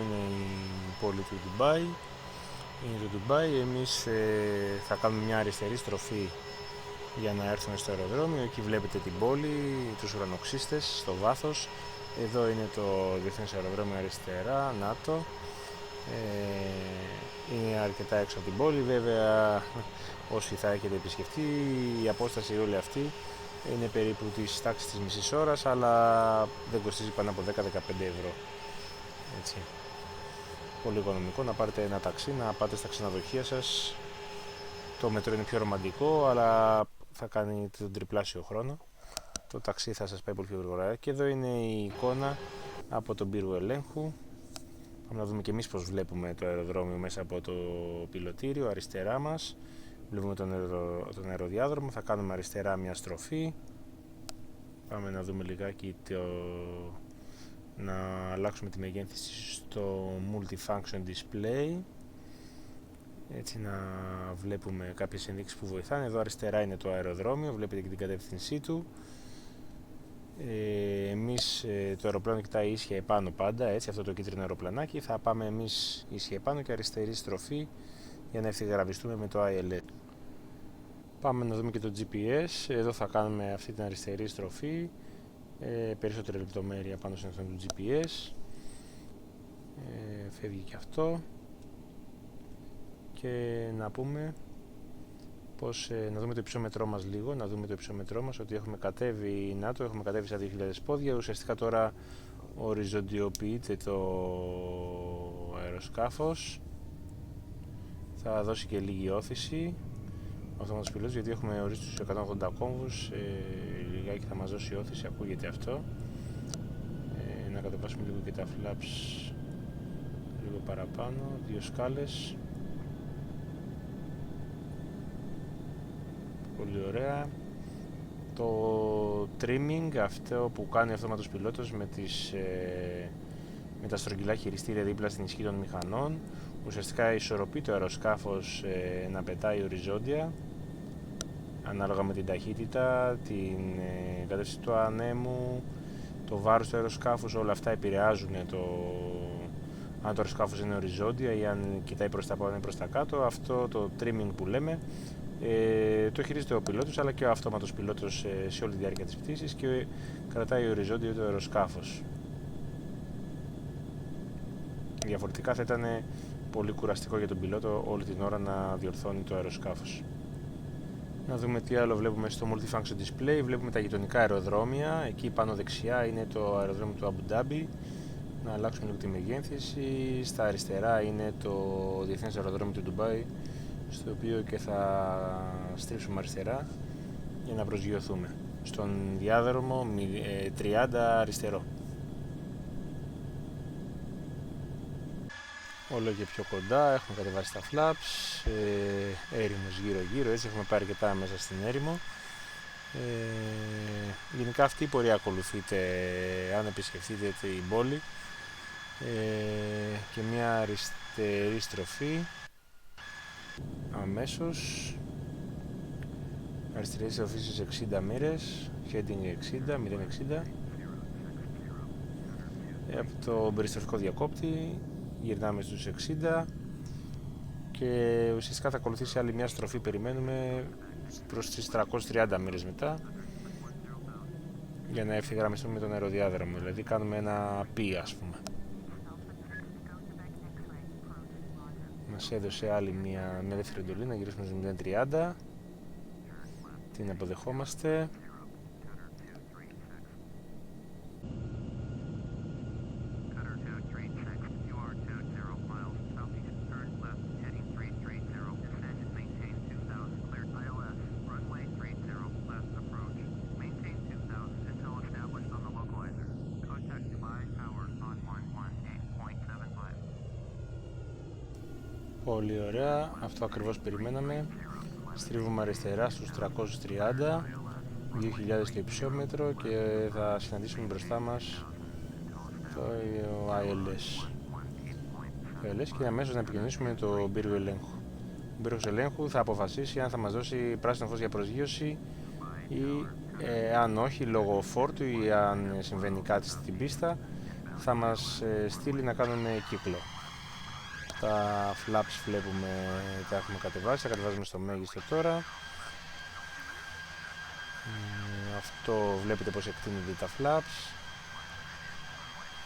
Speaker 1: είναι η πόλη του Ντουμπάι. Είναι το Ντουμπάι. Εμείς θα κάνουμε μια αριστερή στροφή για να έρθουμε στο αεροδρόμιο. Εκεί βλέπετε την πόλη, τους ουρανοξύστες στο βάθος. Εδώ είναι το διεθνές αεροδρόμιο αριστερά, ΝΑΤΟ. Είναι αρκετά έξω από την πόλη. Βέβαια, όσοι θα έχετε επισκεφτεί, η απόσταση όλη αυτή είναι περίπου της τάξης της μισής ώρας, αλλά δεν κοστίζει πάνω από 10-15 ευρώ. Έτσι. Πολύ οικονομικό να πάρετε ένα ταξί, να πάτε στα ξενοδοχεία σας. Το μετρό είναι πιο ρομαντικό, αλλά θα κάνει τον τριπλάσιο χρόνο. Το ταξί θα σας πάει πολύ πιο γρήγορα. Και εδώ είναι η εικόνα από τον πύργο ελέγχου. Πάμε να δούμε και εμείς πως βλέπουμε το αεροδρόμιο μέσα από το πιλωτήριο. Αριστερά μας βλέπουμε τον αεροδιάδρομο. Θα κάνουμε αριστερά μια στροφή. Πάμε να δούμε λιγάκι να αλλάξουμε τη μεγέθυνση στο Multifunction Display, έτσι να βλέπουμε κάποιες ενδείξεις που βοηθάνε. Εδώ αριστερά είναι το αεροδρόμιο, βλέπετε και την κατεύθυνσή του. Εμείς το αεροπλάνο κοιτάει ίσια επάνω πάντα, έτσι, αυτό το κίτρινο αεροπλανάκι. Θα πάμε εμείς ίσια επάνω και αριστερή στροφή για να ευθυγραμμιστούμε με το ILS. Πάμε να δούμε και το GPS. Εδώ θα κάνουμε αυτή την αριστερή στροφή, περισσότερη λεπτομέρεια πάνω στην οθόνη του GPS. Φεύγει και αυτό. Και να πούμε πως, να δούμε το υψόμετρό μας λίγο, να δούμε το υψόμετρό μας, ότι έχουμε κατέβει, έχουμε κατέβει στα 2.000 πόδια. Ουσιαστικά τώρα οριζοντιοποιείται το αεροσκάφος, θα δώσει και λίγη όθηση ο αυτόματος πιλότος, γιατί έχουμε ορίσει τους 180 κόμβους, λιγάκι θα μας δώσει όθηση, ακούγεται αυτό. Να κατεβάσουμε λίγο και τα flaps λίγο παραπάνω, 2 σκάλες. Πολύ ωραία. Το trimming, αυτό που κάνει ο αυτόματος πιλότος με τα στρογγυλά χειριστήρια δίπλα στην ισχύ των μηχανών, ουσιαστικά ισορροπεί το αεροσκάφος να πετάει οριζόντια ανάλογα με την ταχύτητα, την κατεύθυνση του ανέμου, το βάρος του αεροσκάφους. Όλα αυτά επηρεάζουν αν το αεροσκάφος είναι οριζόντια ή αν κοιτάει προς τα πάνω ή προς τα κάτω. Αυτό το trimming που λέμε το χειρίζεται ο πιλότος, αλλά και ο αυτόματος πιλότος σε όλη τη διάρκεια της πτήσης και κρατάει οριζόντιο το αεροσκάφος. Διαφορετικά θα ήταν πολύ κουραστικό για τον πιλότο όλη την ώρα να διορθώνει το αεροσκάφος. Να δούμε τι άλλο βλέπουμε στο Multifunction Display. Βλέπουμε τα γειτονικά αεροδρόμια. Εκεί πάνω δεξιά είναι το αεροδρόμιο του Αμπου Ντάμπι. Να αλλάξουμε λίγο τη μεγέθυνση. Στα αριστερά είναι το Διεθνές Αεροδρόμιο του Ντουμπάι, στο οποίο και θα στρίψουμε αριστερά για να προσγειωθούμε στον διάδρομο 30 αριστερό. Όλο και πιο κοντά, έχουμε κατεβάσει τα flaps, έρημος γύρω γύρω, έτσι έχουμε πάρει αρκετά μέσα στην έρημο. Γενικά αυτή η πορεία ακολουθείτε αν επισκεφτείτε την πόλη, και μια αριστερή στροφή αμέσως, αριστερή στροφή στις 60 μοίρες, heading 60, 060, από το περιστροφικό διακόπτη γυρνάμε στους 60 και ουσιαστικά θα ακολουθήσει άλλη μια στροφή, περιμένουμε, προς τις 330 μοίρες μετά, για να ευθυγραμμιστούμε με τον αεροδιάδρομο, δηλαδή κάνουμε ένα π, ας πούμε. Μας έδωσε άλλη μια δεύτερη εντολή να γυρίσουμε στο 030, την αποδεχόμαστε. Πολύ ωραία, αυτό ακριβώς περιμέναμε. Στρίβουμε αριστερά στους 330, 2000 το υψόμετρο και θα συναντήσουμε μπροστά μας το ILS. Και αμέσως να επικοινωνήσουμε με το πύργο ελέγχου. Ο πύργος ελέγχου θα αποφασίσει αν θα μας δώσει πράσινο φως για προσγείωση ή αν όχι, λόγω φόρτου ή αν συμβαίνει κάτι στην πίστα, θα μας στείλει να κάνουμε κύκλο. Τα flaps βλέπουμε τα έχουμε κατεβάσει, τα κατεβάζουμε στο μέγιστο τώρα. Αυτό βλέπετε πως εκτείνονται τα flaps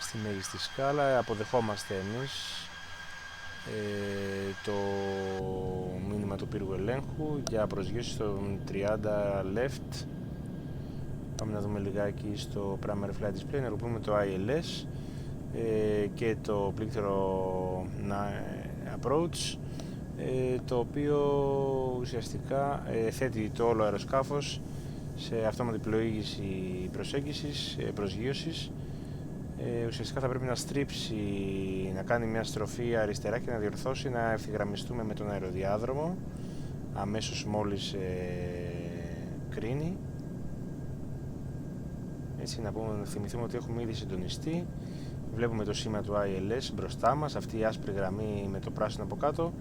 Speaker 1: στη μέγιστη σκάλα. Αποδεχόμαστε εμείς το μήνυμα του πύργου ελέγχου για προσγείωση στο 30 left. Πάμε να δούμε λιγάκι στο Primary Flight Display, να ενεργοποιούμε το ILS και το πλήκτρο approach, το οποίο ουσιαστικά θέτει το όλο αεροσκάφος σε αυτόματη πλοήγηση προσγείωσης. Ουσιαστικά θα πρέπει να στρίψει, να κάνει μια στροφή αριστερά και να διορθώσει να ευθυγραμμιστούμε με τον αεροδιάδρομο αμέσως μόλις κρίνει. Έτσι να θυμηθούμε ότι έχουμε ήδη συντονιστεί. Βλέπουμε το σήμα του ILS μπροστά μας, αυτή η άσπρη γραμμή με το πράσινο από κάτω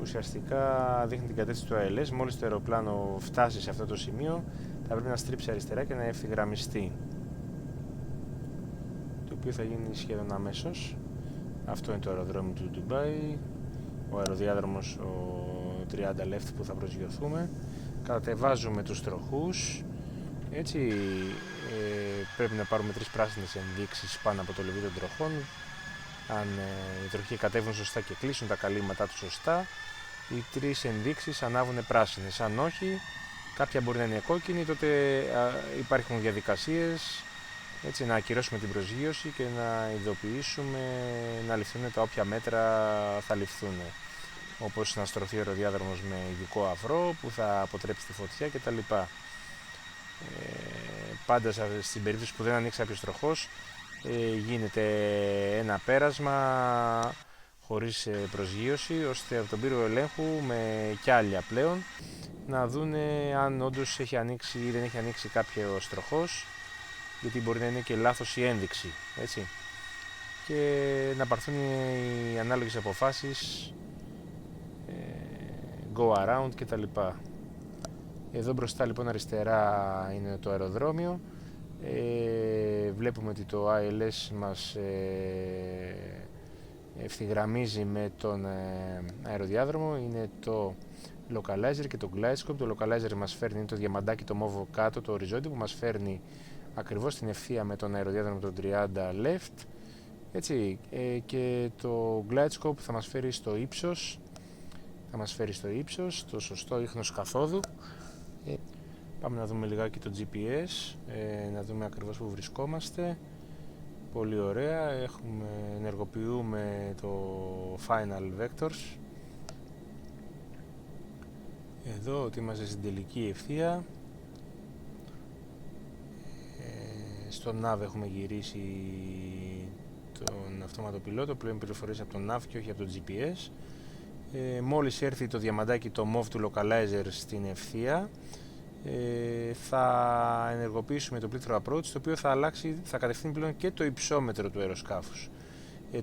Speaker 1: ουσιαστικά δείχνει την κατεύθυνση του ILS. Μόλις το αεροπλάνο φτάσει σε αυτό το σημείο θα πρέπει να στρίψει αριστερά και να ευθυγραμμιστεί, το οποίο θα γίνει σχεδόν αμέσως. Αυτό είναι το αεροδρόμιο του Ντουμπάι, ο αεροδιάδρομος ο 30 left που θα προσγειωθούμε. Κατεβάζουμε τους τροχούς, έτσι πρέπει να πάρουμε 3 πράσινες ενδείξεις πάνω από το λεβί των τροχών. Αν οι τροχοί κατέβουν σωστά και κλείσουν τα καλύματά τους σωστά, οι 3 ενδείξεις ανάβουν πράσινες. Αν όχι, κάποια μπορεί να είναι κόκκινη, τότε υπάρχουν διαδικασίες, έτσι, να ακυρώσουμε την προσγείωση και να ειδοποιήσουμε να ληφθούν τα όποια μέτρα θα ληφθούν, όπως να στρωθεί ο αεροδιάδρομος με ειδικό αφρό που θα αποτρέψει τη φωτιά κτλ. Πάντα στην περίπτωση που δεν ανοίξει κάποιος τροχός, γίνεται ένα πέρασμα χωρίς προσγείωση, ώστε από τον πύργο ελέγχου με κιάλια πλέον να δούνε αν όντως έχει ανοίξει ή δεν έχει ανοίξει κάποιος τροχός, γιατί μπορεί να είναι και λάθος η ένδειξη, έτσι, και να πάρθουν οι ανάλογες αποφάσεις, go around κτλ. Εδώ μπροστά λοιπόν αριστερά είναι το αεροδρόμιο. Βλέπουμε ότι το ILS μας ευθυγραμμίζει με τον αεροδιάδρομο. Είναι το localizer και το glidescope. Το localizer μας φέρνει, είναι το διαμαντάκι το μόβο κάτω, το οριζόντιο, που μας φέρνει ακριβώς την ευθεία με τον αεροδιάδρομο των 30 left, έτσι, και το glidescope θα μας φέρει στο ύψος, το σωστό ίχνος καθόδου. Πάμε να δούμε λιγάκι το GPS, να δούμε ακριβώς που βρισκόμαστε. Πολύ ωραία, ενεργοποιούμε το Final Vectors. Εδώ ότι είμαστε στην τελική ευθεία. Στο nav έχουμε γυρίσει τον αυτόματο πιλότο, πλέον πληροφορίες από τον nav και όχι από το GPS. Μόλις έρθει το διαμαντάκι, το MOV του localizer στην ευθεία, θα ενεργοποιήσουμε το πλήκτρο approach, το οποίο θα κατευθύνει πλέον και το υψόμετρο του αεροσκάφους.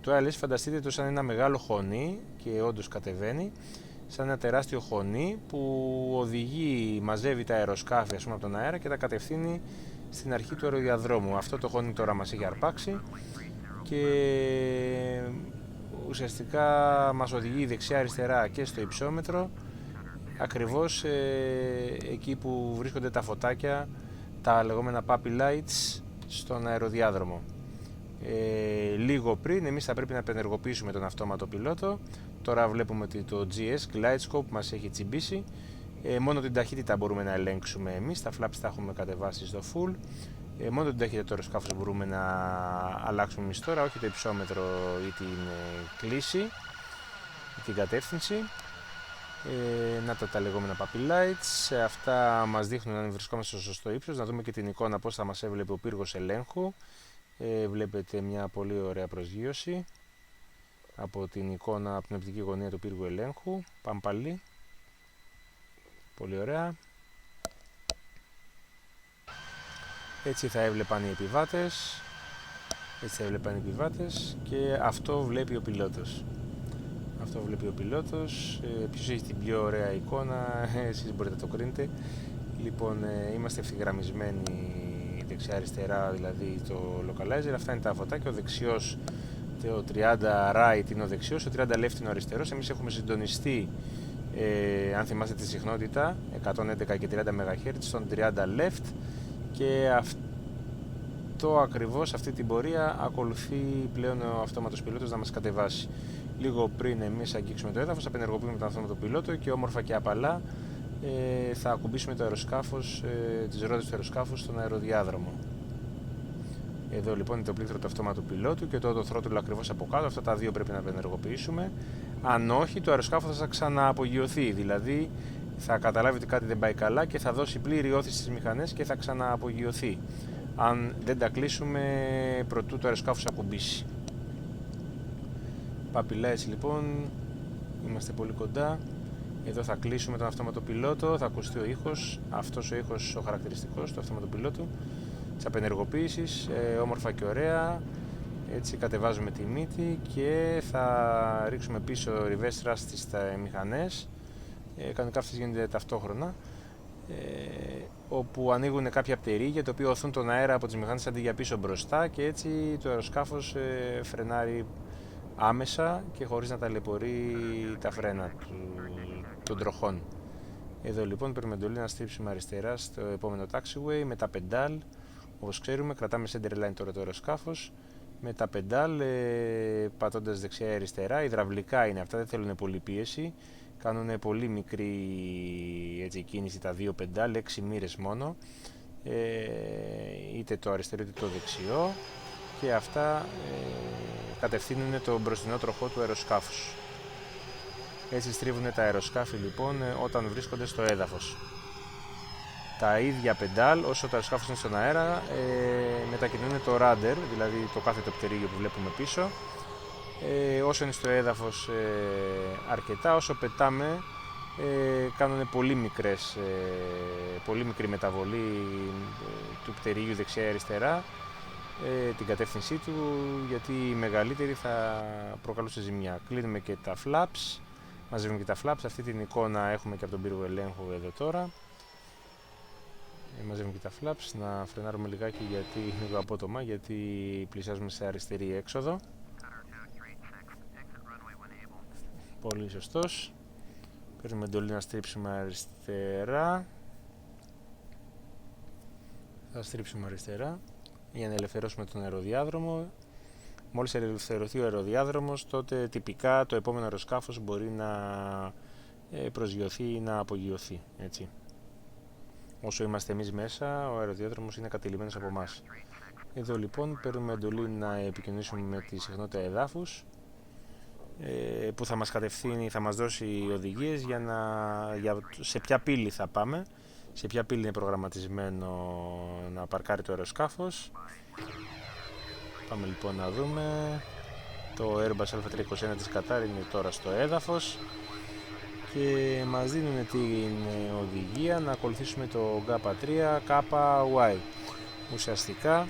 Speaker 1: Το ILS φανταστείτε το σαν ένα μεγάλο χωνί, και όντως κατεβαίνει σαν ένα τεράστιο χωνί που οδηγεί, μαζεύει τα αεροσκάφη, ας πούμε, από τον αέρα και τα κατευθύνει στην αρχή του αεροδιαδρόμου. Αυτό το χωνί τώρα μας έχει αρπάξει και ουσιαστικά μας οδηγεί δεξιά-αριστερά και στο υψόμετρο, ακριβώς εκεί που βρίσκονται τα φωτάκια, τα λεγόμενα puppy lights στον αεροδιάδρομο. Λίγο πριν εμείς θα πρέπει να επενεργοποιήσουμε τον αυτόματο πιλότο. Τώρα βλέπουμε ότι το GS glidescope μας έχει τσιμπήσει. Μόνο την ταχύτητα μπορούμε να ελέγξουμε εμείς, τα flaps τα έχουμε κατεβάσει στο full. Μόνο την ταχύτητα του αεροσκάφους μπορούμε να αλλάξουμε εμείς τώρα, όχι το υψόμετρο ή την κλίση ή την κατεύθυνση. Να τα λεγόμενα puppy lights, αυτά μας δείχνουν αν βρισκόμαστε στο σωστό ύψος. Να δούμε και την εικόνα πώς θα μας έβλεπε ο πύργος ελέγχου. Βλέπετε μια πολύ ωραία προσγείωση από την εικόνα, από την οπτική γωνία του πύργου ελέγχου. Πάμε πάλι. Πολύ ωραία. Έτσι θα έβλεπαν οι επιβάτες. Και αυτό βλέπει ο πιλότος. Ποιος έχει την πιο ωραία εικόνα, εσείς μπορείτε να το κρίνετε. Λοιπόν, είμαστε ευθυγραμμισμένοι δεξιά-αριστερά, δηλαδή το localizer. Αυτά είναι τα φωτάκια. Ο δεξιός, το 30 right είναι ο δεξιός, ο 30 left είναι ο αριστερός. Εμείς έχουμε συντονιστεί, αν θυμάστε τη συχνότητα, 111 και 30 MHz στον 30 left, και αυτό ακριβώς, αυτή την πορεία ακολουθεί πλέον ο αυτόματος πιλότος να μας κατεβάσει. Λίγο πριν εμείς αγγίξουμε το έδαφος, θα απενεργοποιούμε τον αυτόματο πιλότο και όμορφα και απαλά θα ακουμπήσουμε το αεροσκάφος, τις ρόδες του αεροσκάφους στον αεροδιάδρομο. Εδώ λοιπόν είναι το πλήκτρο του αυτόματου πιλότου και το throttle ακριβώς από κάτω. Αυτά τα δύο πρέπει να απενεργοποιήσουμε. Αν όχι, το αεροσκάφος θα ξανααπογειωθεί, δηλαδή θα καταλάβει ότι κάτι δεν πάει καλά και θα δώσει πλήρη όθηση στις μηχανές και θα ξανααπογειωθεί, αν δεν τα κλείσουμε προτού το αεροσκάφος ακουμπήσει. Παπιλάες λοιπόν, είμαστε πολύ κοντά. Εδώ θα κλείσουμε τον αυτόματο πιλότο, θα ακουστεί ο ήχος, αυτός ο ήχος ο χαρακτηριστικός του αυτόματο πιλότου, της απενεργοποίησης, όμορφα και ωραία. Έτσι κατεβάζουμε τη μύτη και θα ρίξουμε πίσω reverse thrust στις μηχανές. Κανονικά αυτές γίνονται ταυτόχρονα, όπου ανοίγουν κάποια πτερίγια τα οποία οθούν τον αέρα από τις μηχανές αντί για πίσω μπροστά, και έτσι το αεροσκάφος φρενάρει άμεσα και χωρίς να ταλαιπωρεί τα φρένα των τροχών. Εδώ λοιπόν πρέπει με εντολή να στρίψουμε αριστερά στο επόμενο taxiway με τα πεντάλ. Όπως ξέρουμε, κρατάμε center line τώρα το αεροσκάφος με τα πεντάλ, πατώντας δεξιά ή αριστερά. Υδραυλικά είναι αυτά, δεν θέλουν πολύ πίεση, κάνουν πολύ μικρή έτσι, κίνηση τα δύο πεντάλ, 6 μοίρες μόνο, είτε το αριστερό είτε το δεξιό, και αυτά κατευθύνουν το μπροστινό τροχό του αεροσκάφους. Έτσι στρίβουν τα αεροσκάφη λοιπόν όταν βρίσκονται στο έδαφος. Τα ίδια πεντάλ, όσο το αεροσκάφος είναι στον αέρα, μετακινούν το rudder, δηλαδή το κάθετο πτερίγιο που βλέπουμε πίσω, Όσο είναι στο έδαφος αρκετά, όσο πετάμε κάνουν πολύ μικρή μεταβολή του πτερυγίου δεξιά-αριστερά, την κατεύθυνσή του, γιατί η μεγαλύτερη θα προκαλούσε ζημιά. Κλείνουμε και τα flaps, μαζεύουμε και τα flaps, αυτή την εικόνα έχουμε και από τον πύργο ελέγχου εδώ τώρα. Μαζεύουμε και τα flaps, να φρενάρουμε λιγάκι γιατί λίγο απότομα, γιατί πλησιάζουμε σε αριστερή έξοδο. Πολύ σωστός. Παίρνουμε εντολή να στρίψουμε αριστερά. Θα στρίψουμε αριστερά για να ελευθερώσουμε τον αεροδιάδρομο. Μόλις ελευθερωθεί ο αεροδιάδρομος, τότε τυπικά το επόμενο αεροσκάφος μπορεί να προσγειωθεί ή να απογειωθεί. Έτσι. Όσο είμαστε εμείς μέσα, ο αεροδιάδρομος είναι κατηλημμένος από εμάς. Εδώ λοιπόν παίρνουμε εντολή να επικοινωνήσουμε με τη συχνότητα εδάφους, που θα μας κατευθύνει, θα μας δώσει οδηγίες σε ποια πύλη θα πάμε, σε ποια πύλη είναι προγραμματισμένο να παρκάρει το αεροσκάφος. Πάμε λοιπόν να δούμε. Το Airbus A321 της Qatar είναι τώρα στο έδαφος και μας δίνουν την οδηγία να ακολουθήσουμε το GAPA3 KY. Ουσιαστικά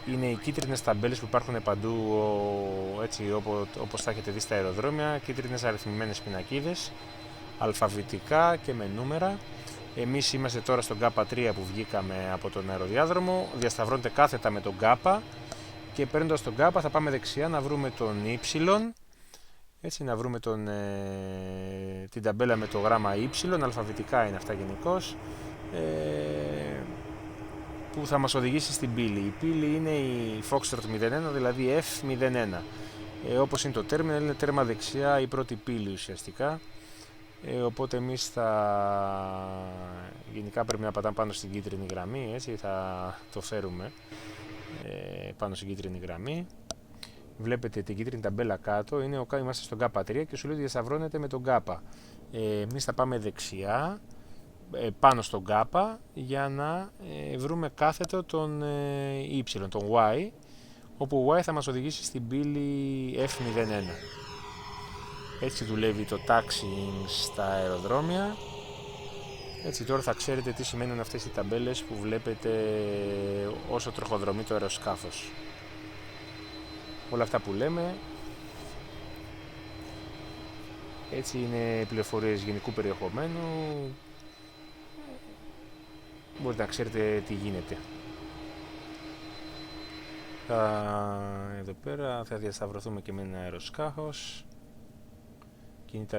Speaker 1: είναι οι κίτρινες ταμπέλες που υπάρχουν παντού, έτσι όπως θα έχετε δει στα αεροδρόμια, κίτρινες αριθμημένες πινακίδες, αλφαβητικά και με νούμερα. Εμείς είμαστε τώρα στο GAPA3 που βγήκαμε από τον αεροδιάδρομο, διασταυρώνεται κάθετα με τον GAPA και παίρνοντας τον GAPA θα πάμε δεξιά να βρούμε τον Y, έτσι, να βρούμε την ταμπέλα με το γράμμα Y, αλφαβητικά είναι αυτά γενικώς, που θα μας οδηγήσει στην πύλη. Η πύλη είναι η Foxtrot 01, δηλαδή F01. Όπως είναι το terminal, είναι τέρμα δεξιά η πρώτη πύλη ουσιαστικά. Οπότε εμείς γενικά πρέπει να πατάμε πάνω στην κίτρινη γραμμή, έτσι, θα το φέρουμε πάνω στην κίτρινη γραμμή. Βλέπετε την κίτρινη ταμπέλα κάτω, είμαστε στον GAPA3 και σου λέει ότι διασταυρώνεται με τον GAPA. Εμείς θα πάμε δεξιά, πάνω στον GAPA, για να βρούμε κάθετο τον Y, τον Y, όπου Y θα μας οδηγήσει στην πύλη F01. Έτσι δουλεύει το taxiing στα αεροδρόμια. Έτσι τώρα θα ξέρετε τι σημαίνουν αυτές οι ταμπέλες που βλέπετε όσο τροχοδρομεί το αεροσκάφος. Όλα αυτά που λέμε, έτσι, είναι πληροφορίες γενικού περιεχομένου. Μπορείτε να ξέρετε τι γίνεται. Εδώ πέρα θα διασταυρωθούμε και με ένα αεροσκάφος. Κινείται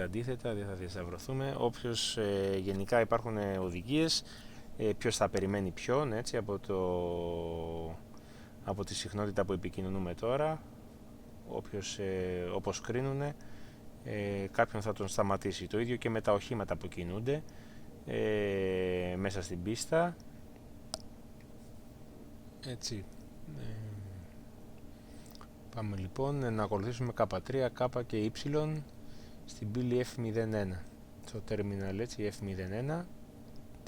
Speaker 1: αντίθετα, δεν θα διασταυρωθούμε. Όποιος, γενικά υπάρχουν οδηγίες, ποιος θα περιμένει ποιον, έτσι, από τη συχνότητα που επικοινωνούμε τώρα. Όπως κρίνουνε, κάποιον θα τον σταματήσει. Το ίδιο και με τα οχήματα που κινούνται μέσα στην πίστα. Έτσι. Πάμε λοιπόν να ακολουθήσουμε K3, K και Y στην πύλη F01. Στο terminal, έτσι, F01.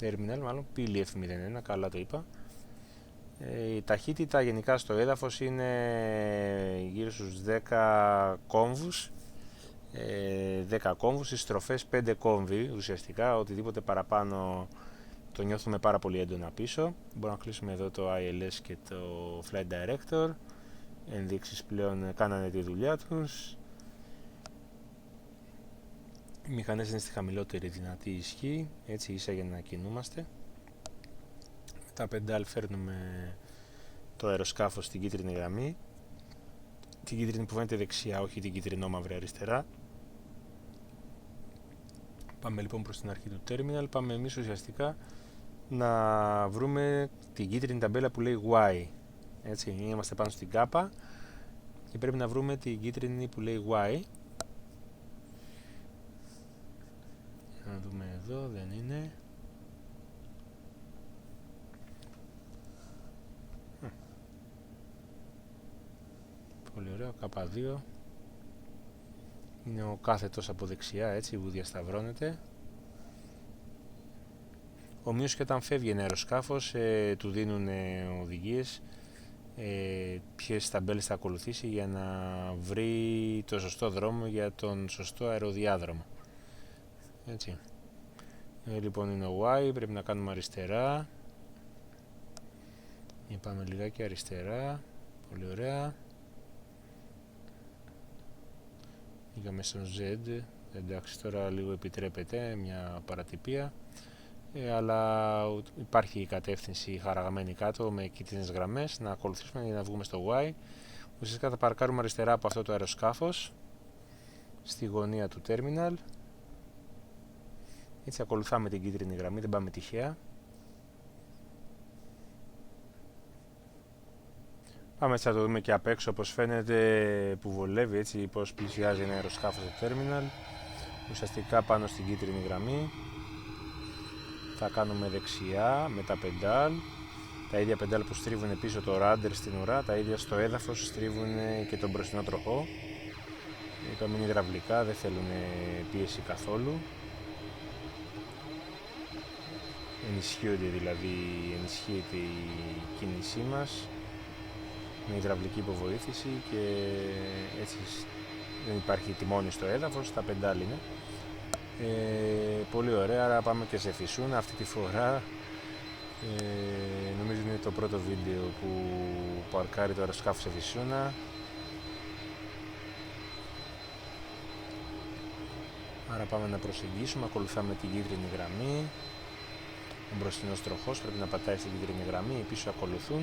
Speaker 1: Terminal, μάλλον πύλη F01, καλά το είπα. Η ταχύτητα γενικά στο έδαφος είναι γύρω στους 10 κόμβους. 10 κόμβους, οι στροφές 5 κόμβοι ουσιαστικά, οτιδήποτε παραπάνω το νιώθουμε πάρα πολύ έντονα πίσω. Μπορούμε να κλείσουμε εδώ το ILS και το Flight Director. Ενδείξεις πλέον κάνανε τη δουλειά τους. Οι μηχανές είναι στη χαμηλότερη δυνατή ισχύ, έτσι, ίσα για να κινούμαστε. Με τα πεντάλ φέρνουμε το αεροσκάφος στην κίτρινη γραμμή, την κίτρινη που φαίνεται δεξιά, όχι την κίτρινο-μαύρη αριστερά. Πάμε λοιπόν προς την αρχή του terminal. Πάμε εμείς ουσιαστικά να βρούμε την κίτρινη ταμπέλα που λέει Y. Έτσι, είμαστε πάνω στην K και πρέπει να βρούμε την κίτρινη που λέει Y. Να δούμε εδώ, δεν είναι. Πολύ ωραίο, K2. Είναι ο κάθετος από δεξιά, έτσι, που διασταυρώνεται. Ομοίως και όταν φεύγει ένα αεροσκάφος, του δίνουν οδηγίες ποιες ταμπέλες θα ακολουθήσει για να βρει το σωστό δρόμο για τον σωστό αεροδιάδρομο. Έτσι. Λοιπόν είναι ο Y, πρέπει να κάνουμε αριστερά. Πάμε λιγάκι αριστερά, πολύ ωραία. Πήγαμε στον Z, εντάξει τώρα λίγο επιτρέπεται μια παρατυπία, αλλά υπάρχει η κατεύθυνση χαραγμένη κάτω με κίτρινες γραμμές, να ακολουθήσουμε για να βγούμε στο Y. Ουσιαστικά θα παρκάρουμε αριστερά από αυτό το αεροσκάφος, στη γωνία του terminal. Έτσι ακολουθάμε την κίτρινη γραμμή, δεν πάμε τυχαία. Πάμε έτσι να το δούμε και απ' έξω πως φαίνεται, που βολεύει, έτσι πως πλησιάζει ένα αεροσκάφος στο terminal. Ουσιαστικά πάνω στην κίτρινη γραμμή θα κάνουμε δεξιά με τα πεντάλ. Τα ίδια πεντάλ που στρίβουν πίσω το ράντερ στην ουρά, τα ίδια στο έδαφος στρίβουν και τον μπροστινό τροχό. Είπαμε είναι υδραυλικά, δεν θέλουν πίεση καθόλου. Ενισχύονται δηλαδή, ενισχύεται η κίνησή μας με υδραυλική υποβοήθηση και έτσι δεν υπάρχει τιμόνι στο έδαφος, τα πεντάλ είναι. Πολύ ωραία, άρα πάμε και σε φυσούνα αυτή τη φορά. Νομίζω είναι το πρώτο βίντεο που παρκάρει το αεροσκάφος σε φυσούνα. Άρα πάμε να προσεγγίσουμε, ακολουθάμε την κίτρινη γραμμή. Ο μπροστινός τροχός πρέπει να πατάει στην κίτρινη γραμμή, οι πίσω ακολουθούν.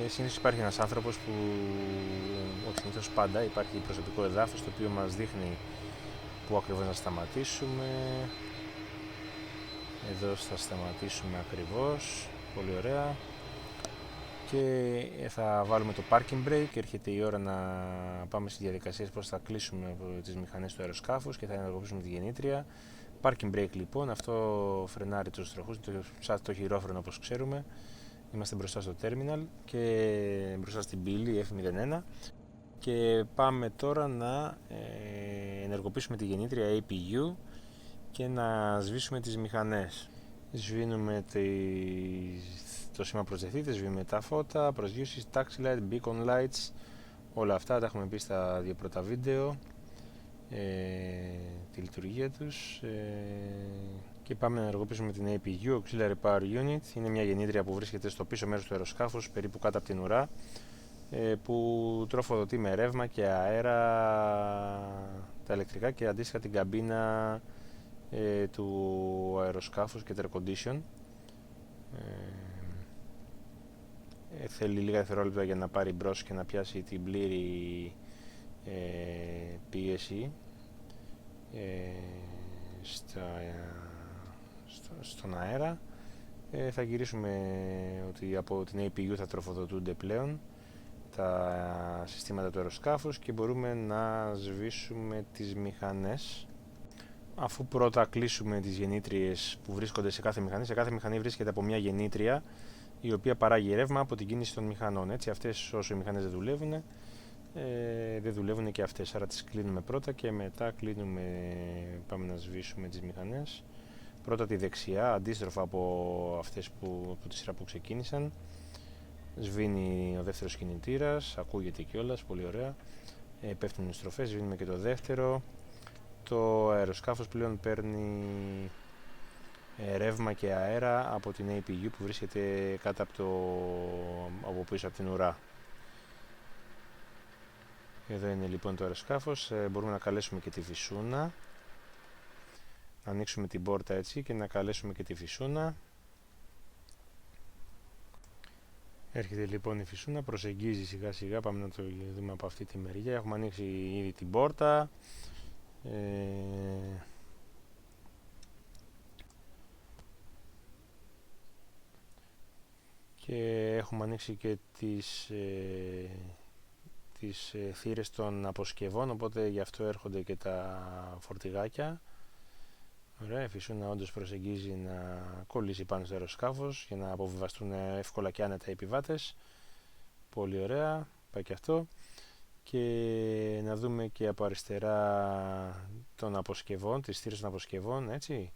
Speaker 1: Συνήθως υπάρχει ένας άνθρωπος που, όχι συνήθως πάντα, υπάρχει προσωπικό εδάφος το οποίο μας δείχνει που ακριβώς να σταματήσουμε. Εδώ θα σταματήσουμε ακριβώς, πολύ ωραία. Και θα βάλουμε το parking brake και έρχεται η ώρα να πάμε στις διαδικασίες πώς θα κλείσουμε τις μηχανές του αεροσκάφους και θα ενεργοποιήσουμε τη γεννήτρια. Parking brake λοιπόν, αυτό φρενάρει τους τροχούς, σαν το χειρόφρενο όπως ξέρουμε. Είμαστε μπροστά στο terminal και μπροστά στην πύλη F01 και πάμε τώρα να ενεργοποιήσουμε τη γεννήτρια APU και να σβήσουμε τις μηχανές. Σβήνουμε το σήμα προσδεθήτες, σβήνουμε τα φώτα, προσγείωση, taxi light, beacon lights, όλα αυτά τα έχουμε πει στα δύο πρώτα βίντεο, τη λειτουργία τους. Και πάμε να ενεργοποιήσουμε την APU, Auxiliary Power Unit. Είναι μια γεννήτρια που βρίσκεται στο πίσω μέρος του αεροσκάφους, περίπου κάτω από την ουρά, που τροφοδοτεί με ρεύμα και αέρα τα ηλεκτρικά και αντίστοιχα την καμπίνα του αεροσκάφους και air condition. Θέλει λίγα δευτερόλεπτα για να πάρει μπρος και να πιάσει την πλήρη πίεση στον αέρα. Θα γυρίσουμε ότι από την APU θα τροφοδοτούνται πλέον τα συστήματα του αεροσκάφους και μπορούμε να σβήσουμε τις μηχανές. Αφού πρώτα κλείσουμε τις γεννήτριες που βρίσκονται σε κάθε μηχανή βρίσκεται από μια γεννήτρια η οποία παράγει ρεύμα από την κίνηση των μηχανών. Έτσι, αυτές όσο οι μηχανές δεν δουλεύουν και αυτές, άρα τις κλείνουμε πρώτα και μετά πάμε να σβήσουμε τις μηχανές. Πρώτα τη δεξιά, αντίστροφα από αυτές από τη σειρά που ξεκίνησαν. Σβήνει ο δεύτερος κινητήρας, ακούγεται κιόλας, πολύ ωραία. Πέφτουν οι στροφές, σβήνουμε και το δεύτερο. Το αεροσκάφος πλέον παίρνει ρεύμα και αέρα από την APU που βρίσκεται κάτω από πίσω από την ουρά. Εδώ είναι λοιπόν το αεροσκάφος, μπορούμε να καλέσουμε και τη φυσούνα. Να ανοίξουμε την πόρτα έτσι και να καλέσουμε και τη φυσούνα. Έρχεται λοιπόν η φυσούνα, προσεγγίζει σιγά σιγά, πάμε να το δούμε από αυτή τη μεριά. Έχουμε ανοίξει ήδη την πόρτα. Και έχουμε ανοίξει και τις θύρες των αποσκευών, οπότε γι' αυτό έρχονται και τα φορτηγάκια. Ωραία, η φυσούνα όντως προσεγγίζει να κολλήσει πάνω στο αεροσκάφος για να αποβιβαστούν εύκολα και άνετα οι επιβάτες. Πολύ ωραία, πάει και αυτό. Και να δούμε και από αριστερά των αποσκευών, τις θύρες των αποσκευών, έτσι,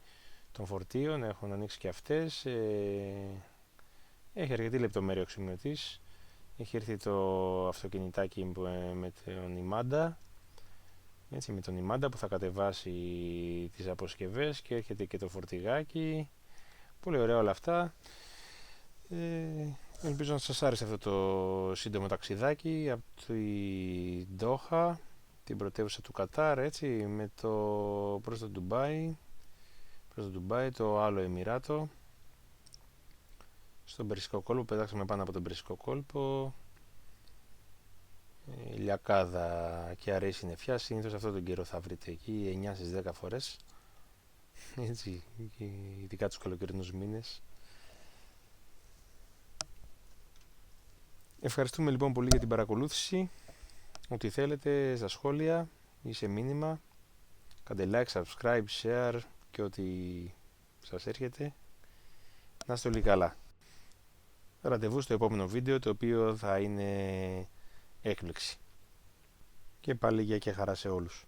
Speaker 1: των φορτίων, έχουν ανοίξει και αυτές. Έχει αρκετή λεπτομέρεια ο σημειωτής. Έχει έρθει το αυτοκινητάκι με τον Ιμάντα. Έτσι, με τον Ιμάντα που θα κατεβάσει τις αποσκευές και έρχεται και το φορτηγάκι. Πολύ ωραία όλα αυτά. Ελπίζω να σας άρεσε αυτό το σύντομο ταξιδάκι από τη Ντόχα, την πρωτεύουσα του Κατάρ, έτσι, προς το Ντουμπάι, το άλλο Εμιράτο. Στον Περσικό κόλπο, πετάξαμε πάνω από τον Περσικό κόλπο. Λιακάδα και αραιή συννεφιά, συνήθως αυτό τον καιρό θα βρείτε εκεί 9 στις 10 φορές, έτσι, ειδικά τους καλοκαιρινούς μήνες. Ευχαριστούμε λοιπόν πολύ για την παρακολούθηση. Ό,τι θέλετε στα σχόλια ή σε μήνυμα, κάντε like, subscribe, share και ό,τι σας έρχεται. Να είστε όλοι καλά. Ραντεβού στο επόμενο βίντεο, το οποίο θα είναι έκπληξη. Και πάλι γεια και χαρά σε όλους.